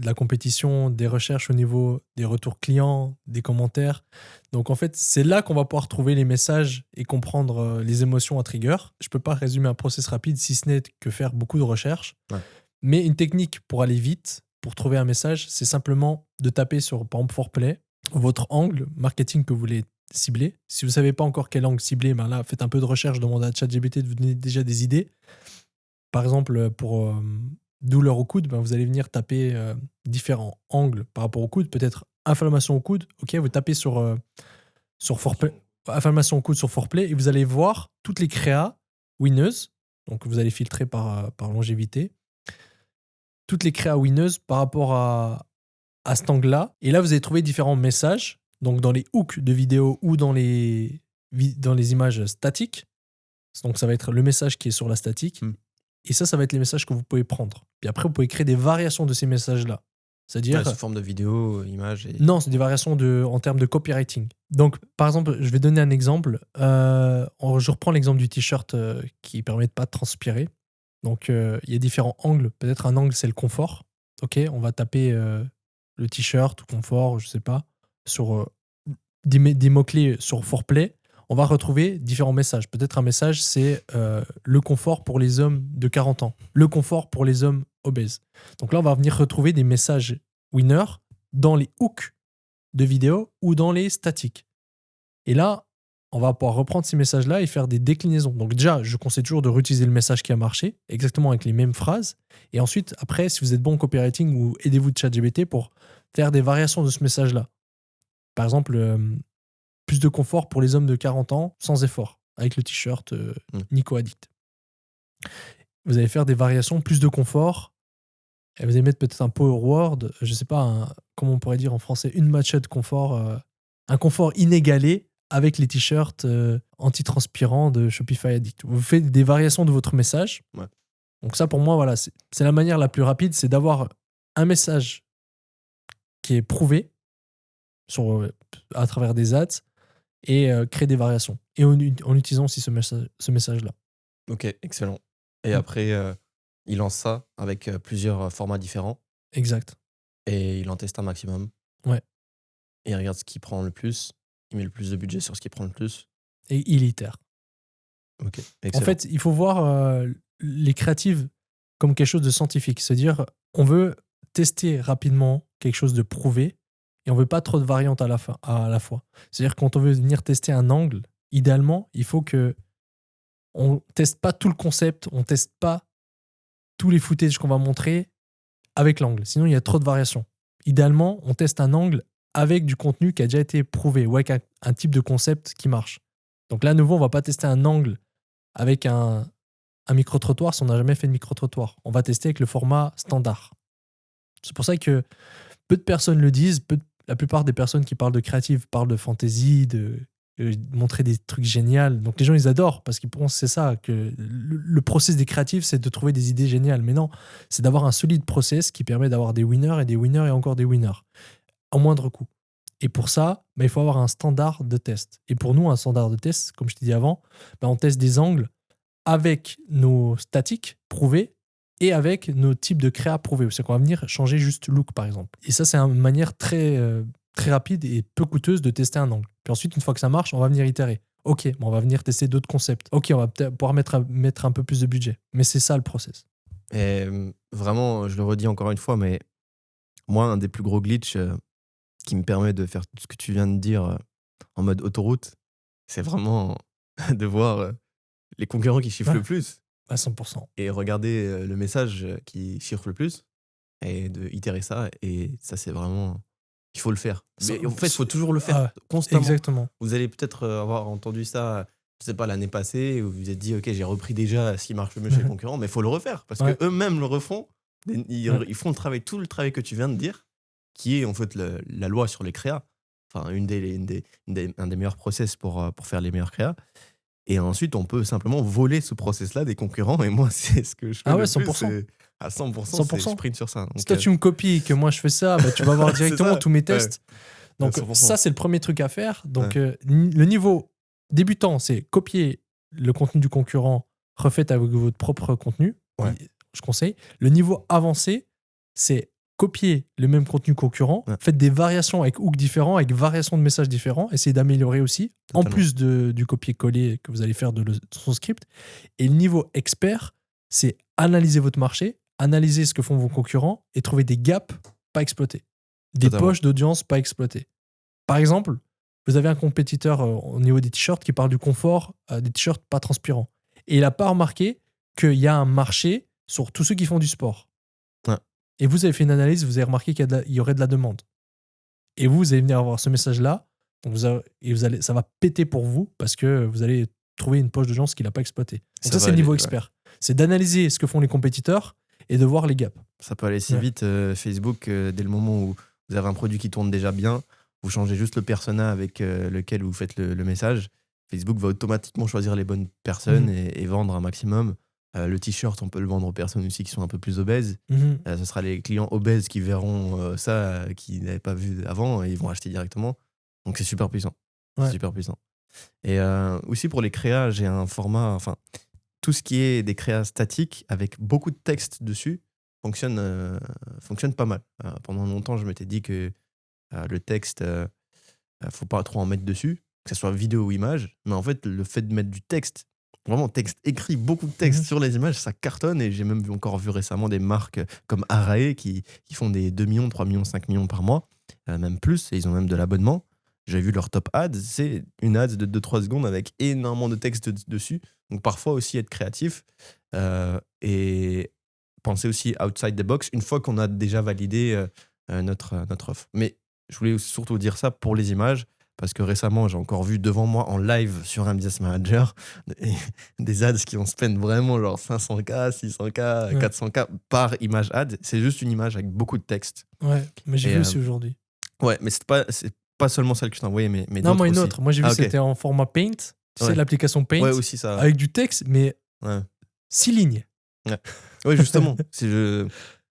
la compétition, des recherches au niveau des retours clients, des commentaires. Donc en fait, c'est là qu'on va pouvoir trouver les messages et comprendre les émotions à trigger. Je ne peux pas résumer un process rapide si ce n'est que faire beaucoup de recherches. Ouais. Mais une technique pour aller vite, pour trouver un message, c'est simplement de taper sur, par exemple, Foreplay, votre angle marketing que vous voulez cibler. Si vous ne savez pas encore quel angle cibler, là, faites un peu de recherche, demandez à ChatGPT de vous donner déjà des idées. Par exemple, pour douleur au coude, vous allez venir taper différents angles par rapport au coude. Peut-être inflammation au coude. Ok, vous tapez sur Foreplay, inflammation au coude sur Foreplay et vous allez voir toutes les créas winneuses. Donc, vous allez filtrer par longévité. Toutes les créas winneuses par rapport à cet angle-là. Et là, vous allez trouver différents messages. Donc, dans les hooks de vidéo ou dans les images statiques. Donc, ça va être le message qui est sur la statique. Et ça va être les messages que vous pouvez prendre. Puis après, vous pouvez créer des variations de ces messages-là. C'est-à-dire... sous forme de vidéo, images... Non, c'est des variations en termes de copywriting. Donc, par exemple, je vais donner un exemple. Je reprends l'exemple du t-shirt qui permet de ne pas transpirer. Donc, il y a différents angles. Peut-être un angle, c'est le confort. Ok, on va taper le t-shirt ou confort, je ne sais pas, sur des mots-clés sur foreplay, on va retrouver différents messages. Peut-être un message, c'est le confort pour les hommes de 40 ans, le confort pour les hommes obèses. Donc là, on va venir retrouver des messages winners dans les hooks de vidéo ou dans les statiques. Et là, on va pouvoir reprendre ces messages-là et faire des déclinaisons. Donc déjà, je conseille toujours de réutiliser le message qui a marché, exactement avec les mêmes phrases. Et ensuite, après, si vous êtes bon en copywriting, ou aidez-vous de ChatGPT pour faire des variations de ce message-là. Par exemple, plus de confort pour les hommes de 40 ans sans effort, avec le t-shirt Nico Addict. Vous allez faire des variations, plus de confort. Et vous allez mettre peut-être un power word, je sais pas, comment on pourrait dire en français, une matchette confort, un confort inégalé avec les t-shirts antitranspirants de Shopify Addict. Vous faites des variations de votre message. Ouais. Donc ça, pour moi, voilà, c'est la manière la plus rapide, c'est d'avoir un message qui est prouvé à travers des ads et créer des variations. Et en utilisant aussi ce message-là. Ok, excellent. Et après, il lance ça avec plusieurs formats différents. Exact. Et il en teste un maximum. Ouais. Et il regarde ce qui prend le plus. Il met le plus de budget sur ce qui prend le plus. Et il itère. Ok, excellent. En fait, il faut voir les créatives comme quelque chose de scientifique. C'est-à-dire, on veut tester rapidement quelque chose de prouvé et on veut pas trop de variantes à la fois. C'est-à-dire, quand on veut venir tester un angle, idéalement, il faut que on teste pas tout le concept, on teste pas tous les footages qu'on va montrer avec l'angle. Sinon, il y a trop de variations. Idéalement, on teste un angle avec du contenu qui a déjà été prouvé ou avec un type de concept qui marche. Donc là, à nouveau, on va pas tester un angle avec un micro-trottoir si on n'a jamais fait de micro-trottoir. On va tester avec le format standard. C'est pour ça que peu de personnes le disent. La plupart des personnes qui parlent de créative parlent de fantasy, de montrer des trucs géniaux. Donc les gens, ils adorent parce qu'ils pensent que c'est ça, que le process des créatifs, c'est de trouver des idées géniales. Mais non, c'est d'avoir un solide process qui permet d'avoir des winners et encore des winners, au moindre coût. Et pour ça, il faut avoir un standard de test. Et pour nous, un standard de test, comme je t'ai dit avant, on teste des angles avec nos statiques prouvées et avec nos types de créa prouvés. C'est qu'on va venir changer juste look, par exemple. Et ça, c'est une manière très rapide et peu coûteuse de tester un angle. Puis ensuite, une fois que ça marche, on va venir itérer. Ok, on va venir tester d'autres concepts. Ok, on va peut-être pouvoir mettre un peu plus de budget. Mais c'est ça le process. Et vraiment, je le redis encore une fois, mais moi, un des plus gros glitches qui me permet de faire tout ce que tu viens de dire en mode autoroute, c'est vraiment de voir les concurrents qui chiffrent le plus. À 100%. Et regarder le message qui chiffre le plus et de itérer ça. Et ça, c'est vraiment... Il faut le faire. Mais en fait, il faut toujours le faire constamment. Exactement. Vous allez peut-être avoir entendu ça, je sais pas, l'année passée, où vous vous êtes dit, ok, j'ai repris déjà ce qui marche le mieux chez les concurrents, mais il faut le refaire parce qu'eux-mêmes le refont. Ils font tout le travail que tu viens de dire, qui est en fait la loi sur les créas. Enfin, un des meilleurs process pour faire les meilleures créas. Et ensuite, on peut simplement voler ce process-là des concurrents. Et moi, c'est ce que je fais le 100%. plus. À 100%, je sprint sur ça. Donc, si toi, tu me copies et que moi, je fais ça, tu vas voir directement tous mes tests. Ouais. Donc, ça, c'est le premier truc à faire. Donc, le niveau débutant, c'est copier le contenu du concurrent refait avec votre propre contenu. Ouais. Je conseille. Le niveau avancé, c'est copier le même contenu concurrent, faites des variations avec hooks différents, avec variations de messages différents, essayez d'améliorer aussi, totalement. En plus du copier-coller que vous allez faire de son script. Et le niveau expert, c'est analyser votre marché, analyser ce que font vos concurrents et trouver des gaps pas exploités, des totalement. Poches d'audience pas exploitées. Par exemple, vous avez un compétiteur au niveau des t-shirts qui parle du confort des t-shirts pas transpirants. Et il n'a pas remarqué qu'il y a un marché sur tous ceux qui font du sport. Et vous avez fait une analyse, vous avez remarqué qu'il y aurait de la demande. Et vous allez venir avoir ce message-là, donc ça va péter pour vous parce que vous allez trouver une poche de gens qui n'a pas exploité. Donc ça, c'est le niveau expert. C'est d'analyser ce que font les compétiteurs et de voir les gaps. Ça peut aller si vite, Facebook, dès le moment où vous avez un produit qui tourne déjà bien, vous changez juste le persona avec lequel vous faites le message. Facebook va automatiquement choisir les bonnes personnes et vendre un maximum. Le t-shirt, on peut le vendre aux personnes aussi qui sont un peu plus obèses. Ce sera les clients obèses qui verront ça, qui n'avaient pas vu avant, et ils vont acheter directement. Donc c'est super puissant. C'est super puissant. Et aussi pour les créas, j'ai un format, enfin, tout ce qui est des créas statiques avec beaucoup de texte dessus fonctionne pas mal. Pendant longtemps, je m'étais dit que le texte faut pas trop en mettre dessus, que ce soit vidéo ou image. Mais en fait, le fait de mettre du texte, vraiment texte écrit, beaucoup de texte sur les images, ça cartonne. Et j'ai même encore vu récemment des marques comme Arae qui font des 2 millions, 3 millions, 5 millions par mois, même plus, et ils ont même de l'abonnement. J'ai vu leur top ads, c'est une ads de 2-3 secondes avec énormément de texte dessus. Donc parfois aussi être créatif et penser aussi outside the box une fois qu'on a déjà validé notre offre. Mais je voulais surtout dire ça pour les images, parce que récemment, j'ai encore vu devant moi en live sur un business manager des ads qui vont spend vraiment genre 500K, 600K, 400K par image ad. C'est juste une image avec beaucoup de texte. Ouais, mais j'ai vu aussi aujourd'hui. Ouais, mais c'est pas seulement celle que je t'ai envoyée, mais non, moi, une aussi. autre. Moi, j'ai vu c'était en format Paint. Tu sais, l'application Paint. Ouais, aussi ça. Avec du texte, mais 6 lignes. Ouais, justement.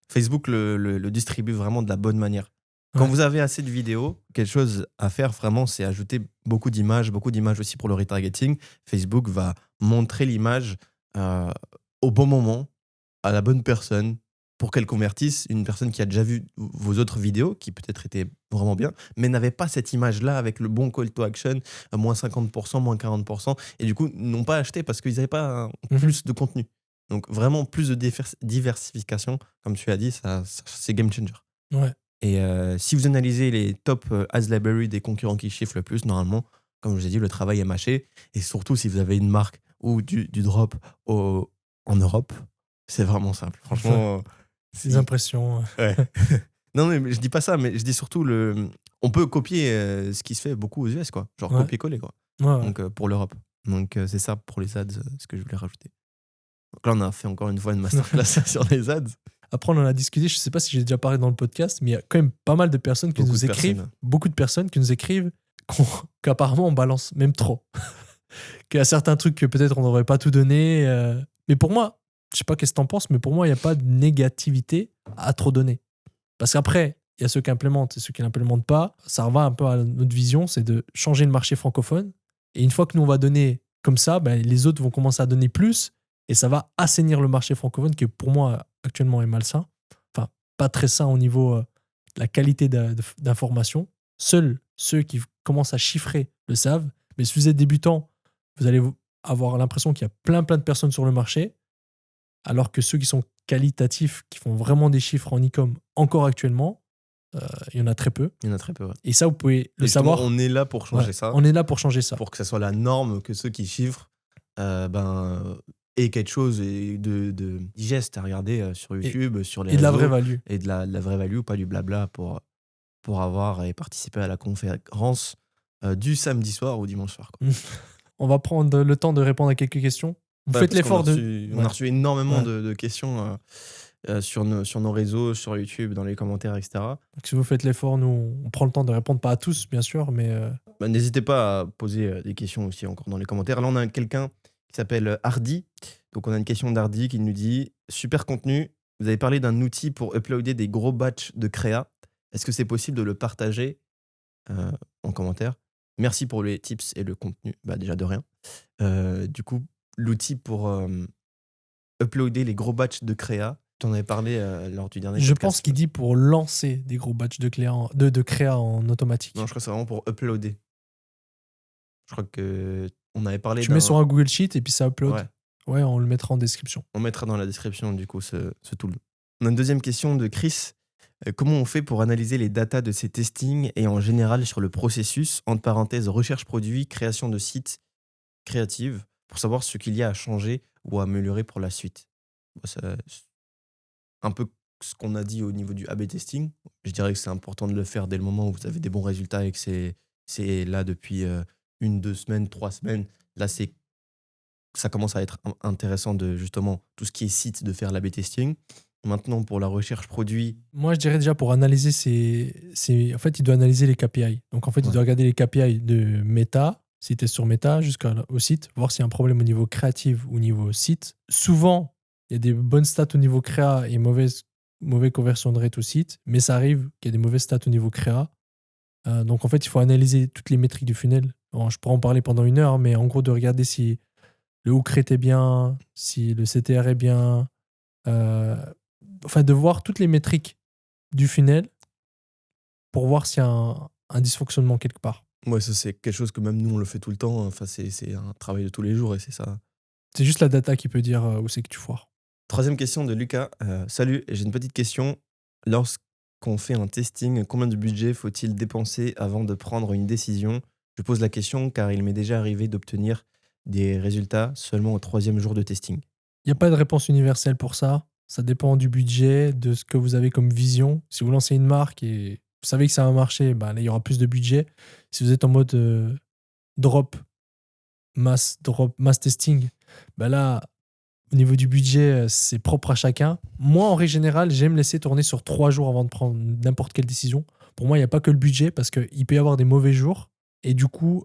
Facebook le distribue vraiment de la bonne manière. Quand vous avez assez de vidéos, quelque chose à faire vraiment, c'est ajouter beaucoup d'images aussi pour le retargeting. Facebook va montrer l'image au bon moment, à la bonne personne, pour qu'elle convertisse. Une personne qui a déjà vu vos autres vidéos, qui peut-être étaient vraiment bien, mais n'avait pas cette image-là avec le bon call to action, moins 50%, moins 40%, et du coup, n'ont pas acheté parce qu'ils n'avaient pas plus de contenu. Donc vraiment, plus de diversification, comme tu as dit, ça c'est game changer. Ouais. Et si vous analysez les top ads library des concurrents qui chiffrent le plus, normalement, comme je vous ai dit, le travail est mâché. Et surtout, si vous avez une marque ou du drop en Europe, c'est vraiment simple. Franchement, des impressions. Ouais. Non, mais je dis pas ça, mais je dis surtout on peut copier ce qui se fait beaucoup aux US, quoi. Genre copier-coller, quoi. Ouais. Donc pour l'Europe. Donc c'est ça pour les ads, ce que je voulais rajouter. Donc là, on a fait encore une fois une masterclass sur les ads. Après, on en a discuté, je sais pas si j'ai déjà parlé dans le podcast, mais il y a quand même pas mal de personnes qui nous écrivent, beaucoup de personnes qui nous écrivent qu'apparemment on balance même trop. Qu'il y a certains trucs que peut-être on n'aurait pas tout donné. Mais pour moi, je sais pas qu'est-ce que t'en penses, mais pour moi, il n'y a pas de négativité à trop donner. Parce qu'après, il y a ceux qui implémentent et ceux qui n'implémentent pas. Ça revient un peu à notre vision, c'est de changer le marché francophone. Et une fois que nous, on va donner comme ça, ben, les autres vont commencer à donner plus. Et ça va assainir le marché francophone qui, pour moi, actuellement est malsain. Enfin, pas très sain au niveau de la qualité d'information. Seuls ceux qui commencent à chiffrer le savent. Mais si vous êtes débutant, vous allez avoir l'impression qu'il y a plein de personnes sur le marché. Alors que ceux qui sont qualitatifs, qui font vraiment des chiffres en e-com encore actuellement, il y en a très peu. Il y en a très peu, ouais. Et ça, vous pouvez le savoir. On est là pour changer ça. On est là pour changer ça. Pour que ça soit la norme, que ceux qui chiffrent aient quelque chose de digeste à regarder sur YouTube, sur les réseaux. Et de la vraie value. Et de la vraie value, pas du blabla pour avoir et participer à la conférence du samedi soir ou dimanche soir, quoi. On va prendre le temps de répondre à quelques questions. Vous faites l'effort On a reçu énormément de questions sur nos réseaux, sur YouTube, dans les commentaires, etc. Donc, si vous faites l'effort, nous, on prend le temps de répondre, pas à tous, bien sûr, mais... n'hésitez pas à poser des questions aussi encore dans les commentaires. Là, on a quelqu'un qui s'appelle Hardy. Donc, on a une question d'Hardy qui nous dit « Super contenu, vous avez parlé d'un outil pour uploader des gros batchs de créa. Est-ce que c'est possible de le partager en commentaire? Merci pour les tips et le contenu. » Bah, déjà, de rien. Du coup, l'outil pour uploader les gros batchs de créa, tu en avais parlé lors du dernier podcast. Je pense qu'il dit pour lancer des gros batchs de créa en automatique. Non, je crois que c'est vraiment pour uploader. Je crois qu'on avait parlé Tu mets sur un Google Sheet et puis ça upload. Ouais, on le mettra en description. On mettra dans la description, du coup, ce tool. On a une deuxième question de Chris. Comment on fait pour analyser les datas de ces testings et en général sur le processus, entre parenthèses, recherche produit, création de sites créatives, pour savoir ce qu'il y a à changer ou à améliorer pour la suite? C'est un peu ce qu'on a dit au niveau du A/B testing. Je dirais que c'est important de le faire dès le moment où vous avez des bons résultats et que c'est là depuis 1, 2 semaines, 3 semaines. Là, ça commence à être intéressant de justement tout ce qui est site, de faire l'A/B testing. Maintenant, pour la recherche produit... Moi, je dirais déjà pour analyser en fait, il doit analyser les KPI. Donc, en fait, il doit regarder les KPI de Meta, si tu es sur Meta, jusqu'au site, voir s'il y a un problème au niveau créatif ou au niveau site. Souvent, il y a des bonnes stats au niveau créa et mauvaise conversion de rate au site, mais ça arrive qu'il y a des mauvaises stats au niveau créa. Donc, en fait, il faut analyser toutes les métriques du funnel. Bon, je pourrais en parler pendant 1 heure, mais en gros, de regarder si le hook rate est bien, si le CTR est bien... Enfin, de voir toutes les métriques du funnel pour voir s'il y a un dysfonctionnement quelque part. Ouais, ça, c'est quelque chose que même nous, on le fait tout le temps. Enfin, c'est un travail de tous les jours et c'est ça. C'est juste la data qui peut dire où c'est que tu foires. Troisième question de Lucas. Salut, j'ai une petite question. Lorsqu'on fait un testing, combien de budget faut-il dépenser avant de prendre une décision? Je pose la question car il m'est déjà arrivé d'obtenir des résultats seulement au troisième jour de testing. Il n'y a pas de réponse universelle pour ça. Ça dépend du budget, de ce que vous avez comme vision. Si vous lancez une marque et vous savez que ça va marcher, bah, là, il y aura plus de budget. Si vous êtes en mode drop, mass testing, bah là, au niveau du budget, c'est propre à chacun. Moi, en règle générale, j'aime laisser tourner sur 3 jours avant de prendre n'importe quelle décision. Pour moi, il n'y a pas que le budget parce qu'il peut y avoir des mauvais jours. Et du coup,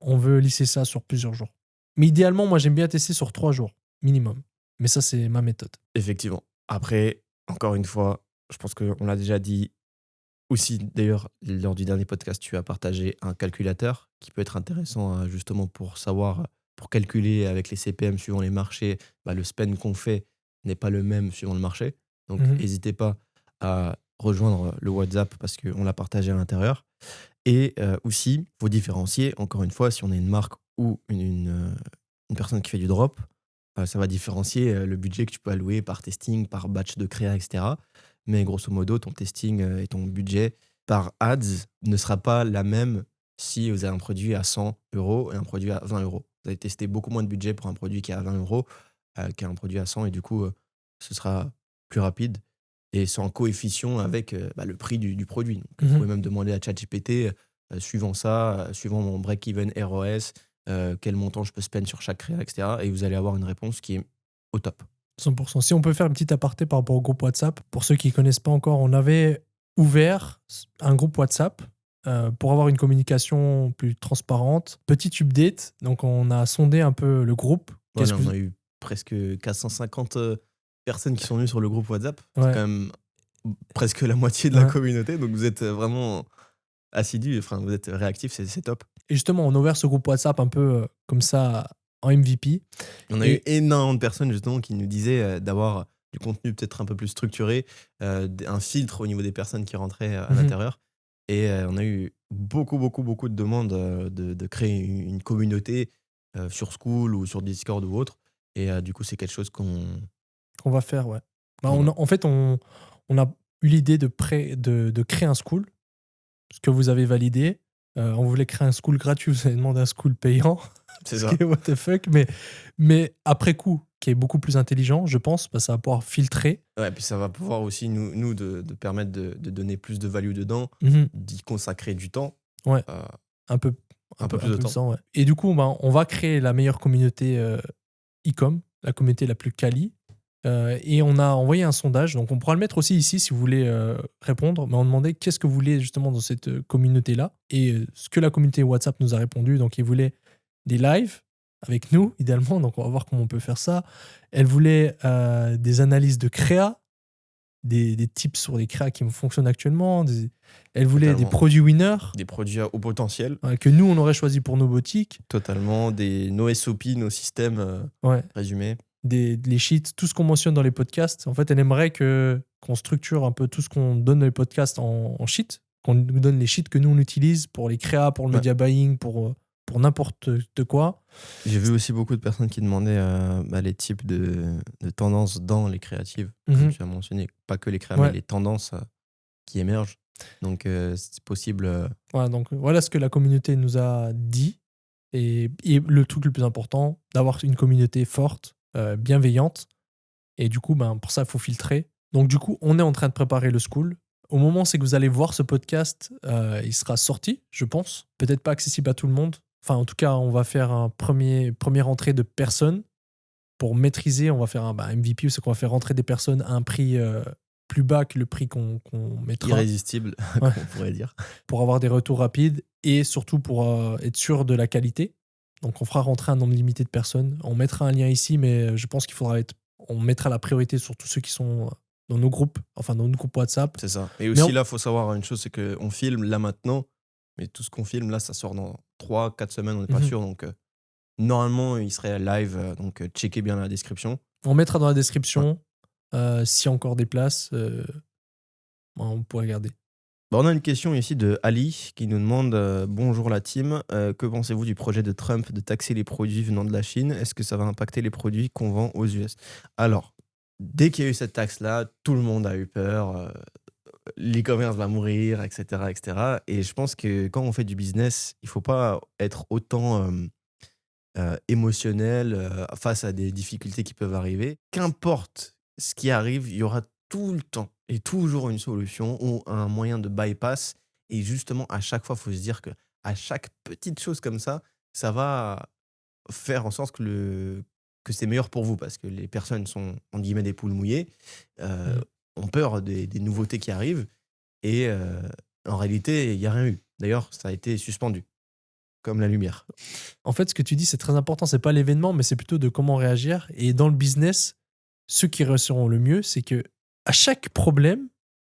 on veut lisser ça sur plusieurs jours. Mais idéalement, moi, j'aime bien tester sur 3 jours, minimum. Mais ça, c'est ma méthode. Effectivement. Après, encore une fois, je pense qu'on l'a déjà dit aussi. D'ailleurs, lors du dernier podcast, tu as partagé un calculateur qui peut être intéressant justement pour savoir, pour calculer avec les CPM suivant les marchés, bah, le spend qu'on fait n'est pas le même suivant le marché. Donc, Mhm. n'hésitez pas à rejoindre le WhatsApp parce qu'on l'a partagé à l'intérieur. Et aussi, il faut différencier, encore une fois, si on est une marque ou une personne qui fait du drop, ça va différencier le budget que tu peux allouer par testing, par batch de créa, etc. Mais grosso modo, ton testing et ton budget par ads ne sera pas la même si vous avez un produit à 100 euros et un produit à 20 euros. Vous allez tester beaucoup moins de budget pour un produit qui est à 20 euros qu'un produit à 100 et du coup, ce sera plus rapide et c'est en coefficient avec le prix du produit. Donc, vous Mhm. pouvez même demander à ChatGPT, suivant ça, suivant mon break-even ROS, quel montant je peux spend sur chaque créa, etc. Et vous allez avoir une réponse qui est au top. 100%. Si on peut faire une petite aparté par rapport au groupe WhatsApp, pour ceux qui ne connaissent pas encore, on avait ouvert un groupe WhatsApp pour avoir une communication plus transparente. Petit update, donc on a sondé un peu le groupe. Voilà, on a eu presque 450 personnes qui sont venues sur le groupe WhatsApp. C'est Ouais. quand même presque la moitié de la Ouais. communauté. Donc vous êtes vraiment assidus, enfin vous êtes réactifs, c'est top. Et justement, on a ouvert ce groupe WhatsApp un peu comme ça en MVP. On a eu énormément de personnes justement qui nous disaient d'avoir du contenu peut-être un peu plus structuré, un filtre au niveau des personnes qui rentraient à l'intérieur. Et on a eu beaucoup, beaucoup, beaucoup de demandes de créer une communauté sur School ou sur Discord ou autre. Et du coup, c'est quelque chose qu'on Qu'on va faire, ouais. Bah, on- en fait, on a eu l'idée de créer un school, ce que vous avez validé. On voulait créer un school gratuit, vous avez demandé un school payant. c'est Ce ça. qui est what the fuck, mais après coup, qui est beaucoup plus intelligent, je pense, parce que ça va pouvoir filtrer. Ouais, puis ça va pouvoir aussi nous de permettre de donner plus de value dedans, Mhm. d'y consacrer du temps. Ouais, euh, un peu, Un peu plus de temps. sang, ouais. Et du coup, ben, on va créer la meilleure communauté e-com, la communauté la plus quali. Et on a envoyé un sondage, donc on pourra le mettre aussi ici si vous voulez répondre, mais on demandait qu'est-ce que vous voulez justement dans cette communauté-là. Et ce que la communauté WhatsApp nous a répondu, donc ils voulaient des lives avec nous, idéalement, donc on va voir comment on peut faire ça. Elle voulait des analyses de créa, des tips sur les créas qui fonctionnent actuellement. Elle voulait des Totalement. produits winners Des produits au potentiel. que nous, on aurait choisi pour nos boutiques. Totalement. Nos SOP, nos systèmes Ouais. résumés. Les sheets, tout ce qu'on mentionne dans les podcasts. En fait, elle aimerait qu'on structure un peu tout ce qu'on donne dans les podcasts en sheets, qu'on nous donne les sheets que nous on utilise pour les créas, pour le Ouais. media buying, pour n'importe de quoi. J'ai vu aussi beaucoup de personnes qui demandaient les types de tendances dans les créatives. Comme Mhm. tu as mentionné, pas que les créas, Ouais. mais les tendances qui émergent. Donc, c'est possible. Voilà, donc voilà ce que la communauté nous a dit. Et le truc le plus important, d'avoir une communauté forte, bienveillante. Et du coup, ben, pour ça, il faut filtrer. Donc, du coup, on est en train de préparer le school. Au moment, c'est que vous allez voir ce podcast, il sera sorti, je pense. Peut-être pas accessible à tout le monde. Enfin, en tout cas, on va faire première entrée de personnes. Pour maîtriser, on va faire un MVP, c'est qu'on va faire rentrer des personnes à un prix plus bas que le prix qu'on mettra. Irrésistible, Ouais. on pourrait dire. Pour avoir des retours rapides et surtout pour être sûr de la qualité. Donc, on fera rentrer un nombre limité de personnes. On mettra un lien ici, mais je pense qu'il faudra on mettra la priorité sur tous ceux qui sont dans nos groupes, enfin dans nos groupes WhatsApp. C'est ça. Et aussi, là, il faut savoir une chose, c'est qu'on filme là maintenant, mais tout ce qu'on filme là, ça sort dans 3-4 semaines, on n'est pas sûr. Donc, normalement, il serait live. Donc, checkez bien la description. On mettra dans la description s'il y a encore des places. On pourrait regarder. Bah, on a une question ici de Ali qui nous demande bonjour la team, que pensez-vous du projet de Trump de taxer les produits venant de la Chine? Est-ce que ça va impacter les produits qu'on vend aux US? Alors, dès qu'il y a eu cette taxe-là, tout le monde a eu peur. L'e-commerce va mourir, etc., etc. Et je pense que quand on fait du business, il faut pas être autant émotionnel face à des difficultés qui peuvent arriver. Qu'importe ce qui arrive, il y aura tout le temps et toujours une solution ou un moyen de bypass. Et justement, à chaque fois, il faut se dire que à chaque petite chose comme ça va faire en sorte que c'est meilleur pour vous parce que les personnes sont, en guillemets, des poules mouillées, Mm. ont peur des nouveautés qui arrivent et en réalité, il n'y a rien eu. D'ailleurs, ça a été suspendu, comme la lumière. En fait, ce que tu dis, c'est très important. C'est pas l'événement, mais c'est plutôt de comment réagir. Et dans le business, ceux qui réussiront le mieux, c'est que à chaque problème,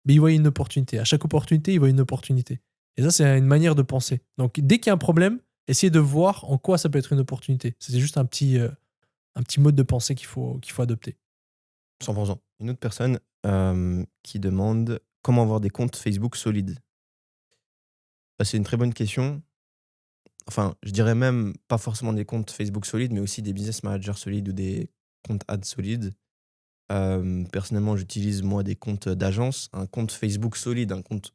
mais ils voient une opportunité. À chaque opportunité, ils voient une opportunité. Et ça, c'est une manière de penser. Donc, dès qu'il y a un problème, essayez de voir en quoi ça peut être une opportunité. C'est juste un petit mode de pensée qu'il faut adopter. 100%. Une autre personne qui demande comment avoir des comptes Facebook solides. Bah, c'est une très bonne question. Enfin, je dirais même pas forcément des comptes Facebook solides, mais aussi des business managers solides ou des comptes ads solides. Personnellement, j'utilise moi des comptes d'agence, un compte Facebook solide, un compte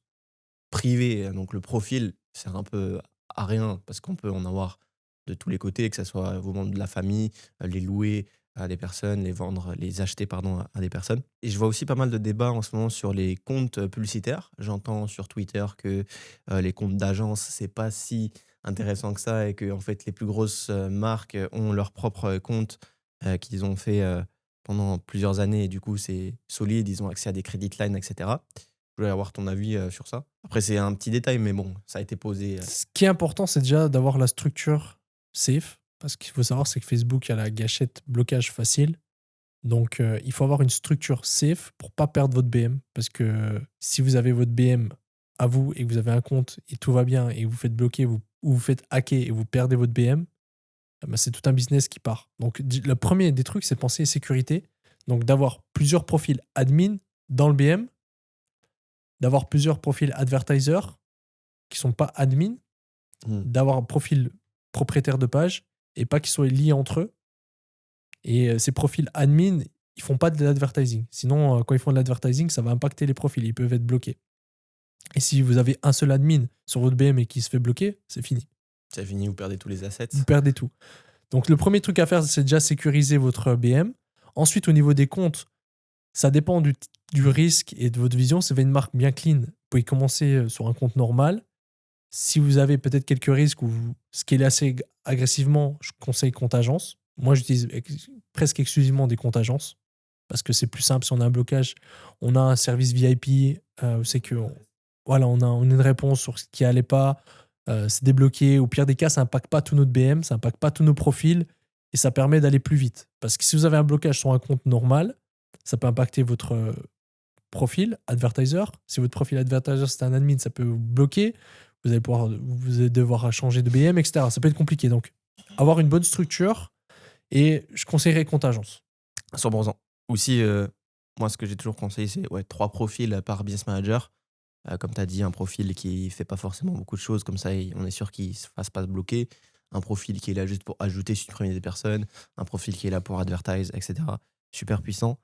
privé. Donc le profil sert un peu à rien parce qu'on peut en avoir de tous les côtés, que ce soit vos membres de la famille, les louer à des personnes, les vendre, les acheter pardon, à des personnes. Et je vois aussi pas mal de débats en ce moment sur les comptes publicitaires. J'entends sur Twitter que les comptes d'agence, c'est pas si intéressant que ça et que en fait les plus grosses marques ont leur propre compte qu'ils ont fait pendant plusieurs années et du coup c'est solide, ils ont accès à des credit lines, etc. Je voulais avoir ton avis sur ça. Après, c'est un petit détail, mais bon, ça a été posé. Ce qui est important, c'est déjà d'avoir la structure safe. Parce qu'il faut savoir, c'est que Facebook a la gâchette blocage facile. Donc, il faut avoir une structure safe pour pas perdre votre BM. Parce que si vous avez votre BM à vous et que vous avez un compte et tout va bien et que vous faites bloquer ou vous faites hacker et vous perdez votre BM, bah, c'est tout un business qui part. Donc, le premier des trucs, c'est penser sécurité. Donc, d'avoir plusieurs profils admin dans le BM, d'avoir plusieurs profils advertiser qui sont pas admin, Hmm. d'avoir un profil propriétaire de page et pas qu'ils soient liés entre eux. Et ces profils admin, ils font pas de l'advertising. Sinon, quand ils font de l'advertising, ça va impacter les profils. Ils peuvent être bloqués. Et si vous avez un seul admin sur votre BM et qui se fait bloquer, c'est fini. C'est fini, vous perdez tous les assets. Vous perdez tout. Donc, le premier truc à faire, c'est déjà sécuriser votre BM. Ensuite, au niveau des comptes, ça dépend du risque et de votre vision. Si vous avez une marque bien clean, vous pouvez commencer sur un compte normal. Si vous avez peut-être quelques risques ou vous scalez assez agressivement, je conseille compte agence. Moi, j'utilise presque exclusivement des comptes agences parce que c'est plus simple. Si on a un blocage, on a un service VIP. C'est que voilà, on a une réponse sur ce qui allait pas. C'est débloqué. Au pire des cas, ça n'impacte pas tout notre BM, ça n'impacte pas tous nos profils et ça permet d'aller plus vite. Parce que si vous avez un blocage sur un compte normal, ça peut impacter votre profil advertiser. Si votre profil advertiser c'est un admin, ça peut vous bloquer. Vous allez devoir changer de BM, etc. Ça peut être compliqué. Donc, avoir une bonne structure et je conseillerais compte agence. 100%. Aussi, moi, ce que j'ai toujours conseillé, c'est 3 profils par business manager. Comme tu as dit, un profil qui fait pas forcément beaucoup de choses, comme ça, on est sûr qu'il ne se fasse pas se bloquer. Un profil qui est là juste pour ajouter, supprimer des personnes. Un profil qui est là pour advertise, etc. Super puissant.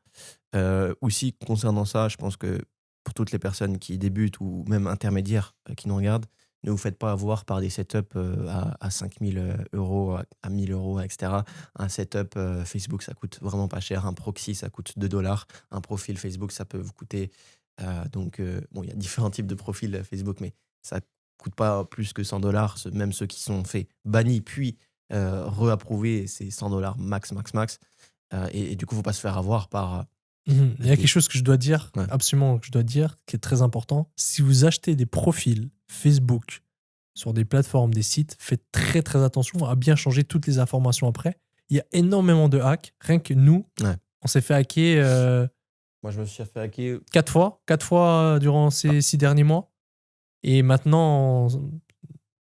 Aussi, concernant ça, je pense que pour toutes les personnes qui débutent ou même intermédiaires qui nous regardent, ne vous faites pas avoir par des setups à 5 000 euros, à 1 000 euros, etc. Un setup Facebook, ça coûte vraiment pas cher. Un proxy, ça coûte 2 dollars. Un profil Facebook, ça peut vous coûter. Bon, il y a différents types de profils Facebook, mais ça coûte pas plus que 100 dollars. Même ceux qui sont faits bannis, puis reapprouvés, c'est 100 dollars max, max, max. Et du coup, il ne faut pas se faire avoir par. Il y a quelque chose que je dois dire, Ouais. absolument que je dois dire, qui est très important. Si vous achetez des profils Facebook sur des plateformes, des sites, faites très très attention à bien changer toutes les informations après. Il y a énormément de hacks. Rien que nous, Ouais. on s'est fait hacker Moi, je me suis fait hacker. 4 fois durant ces 6 derniers mois. Et maintenant,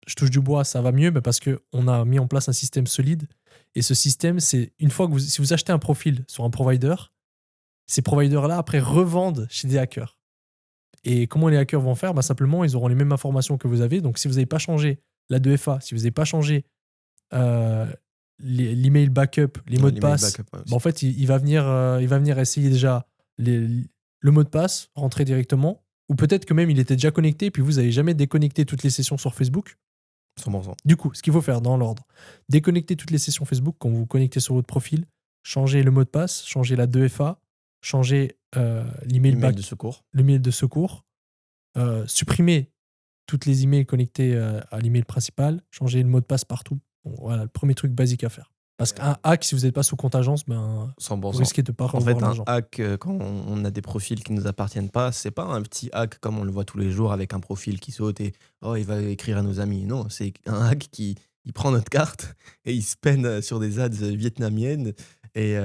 je touche du bois, ça va mieux mais parce qu'on a mis en place un système solide. Et ce système, c'est une fois que si vous achetez un profil sur un provider, ces providers-là, après, revendent chez des hackers. Et comment les hackers vont faire? Bah, simplement, ils auront les mêmes informations que vous avez. Donc, si vous n'avez pas changé la 2FA, si vous n'avez pas changé euh, l'email backup, les mots de l'email passe, backup, ouais, bah, aussi. en fait, il va venir essayer déjà le mot de passe, rentrer directement. Ou peut-être que même il était déjà connecté, puis vous n'avez jamais déconnecté toutes les sessions sur Facebook. 100%. Du coup, ce qu'il faut faire dans l'ordre, déconnecter toutes les sessions Facebook quand vous vous connectez sur votre profil, changer le mot de passe, changer la 2FA, changer l'email Email de secours. de secours, supprimer toutes les emails connectés à l'email principal, changer le mot de passe partout. Bon, voilà, le premier truc basique à faire. Parce qu'un hack, si vous n'êtes pas sous contingence, ben, 100%. vous risquez de ne pas En revoir fait, un l'argent. hack, quand on a des profils qui ne nous appartiennent pas, c'est pas un petit hack comme on le voit tous les jours avec un profil qui saute et il va écrire à nos amis. Non, c'est un hack qui il prend notre carte et il spend sur des ads vietnamiennes et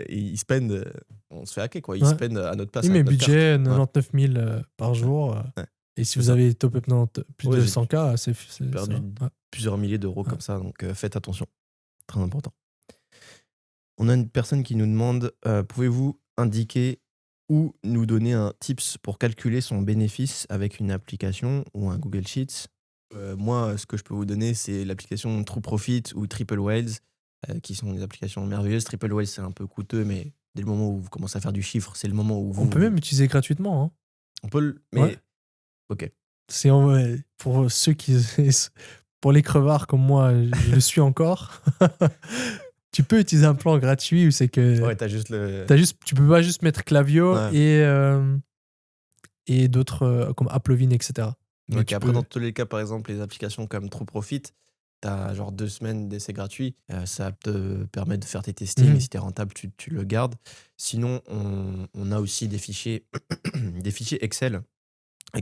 il spend, on se fait hacker quoi. Il Ouais. spend à notre place Oui, mais avec notre carte. budget, Ouais. 99 000 par jour. Ouais. Et si C'est vous ça. avez top up plus Ouais, de j'ai 100K, c'est perdu ça. Ouais. plusieurs milliers d'euros Ouais. comme ça, donc faites attention. Très important. On a une personne qui nous demande pouvez-vous indiquer ou nous donner un tips pour calculer son bénéfice avec une application ou un Google Sheets? Moi, ce que je peux vous donner, c'est l'application True Profit ou Triple Whales, qui sont des applications merveilleuses. Triple Whales, c'est un peu coûteux, mais dès le moment où vous commencez à faire du chiffre, c'est le moment où On peut même utiliser gratuitement. Hein. On peut le... Mais... Ouais. Ok. C'est pour ceux qui. Pour les crevards comme moi, je le suis encore. Tu peux utiliser un plan gratuit où c'est que. Ouais, t'as juste le... Tu peux pas juste mettre Klaviyo Ouais. et d'autres comme Applovin, etc. Mais Ok, tu après, peux- dans tous les cas, par exemple, les applications comme True Profit, t'as genre 2 semaines d'essai gratuit. Ça te permet de faire tes testings Mhm. et si t'es rentable, tu le gardes. Sinon, on a aussi des fichiers, des fichiers Excel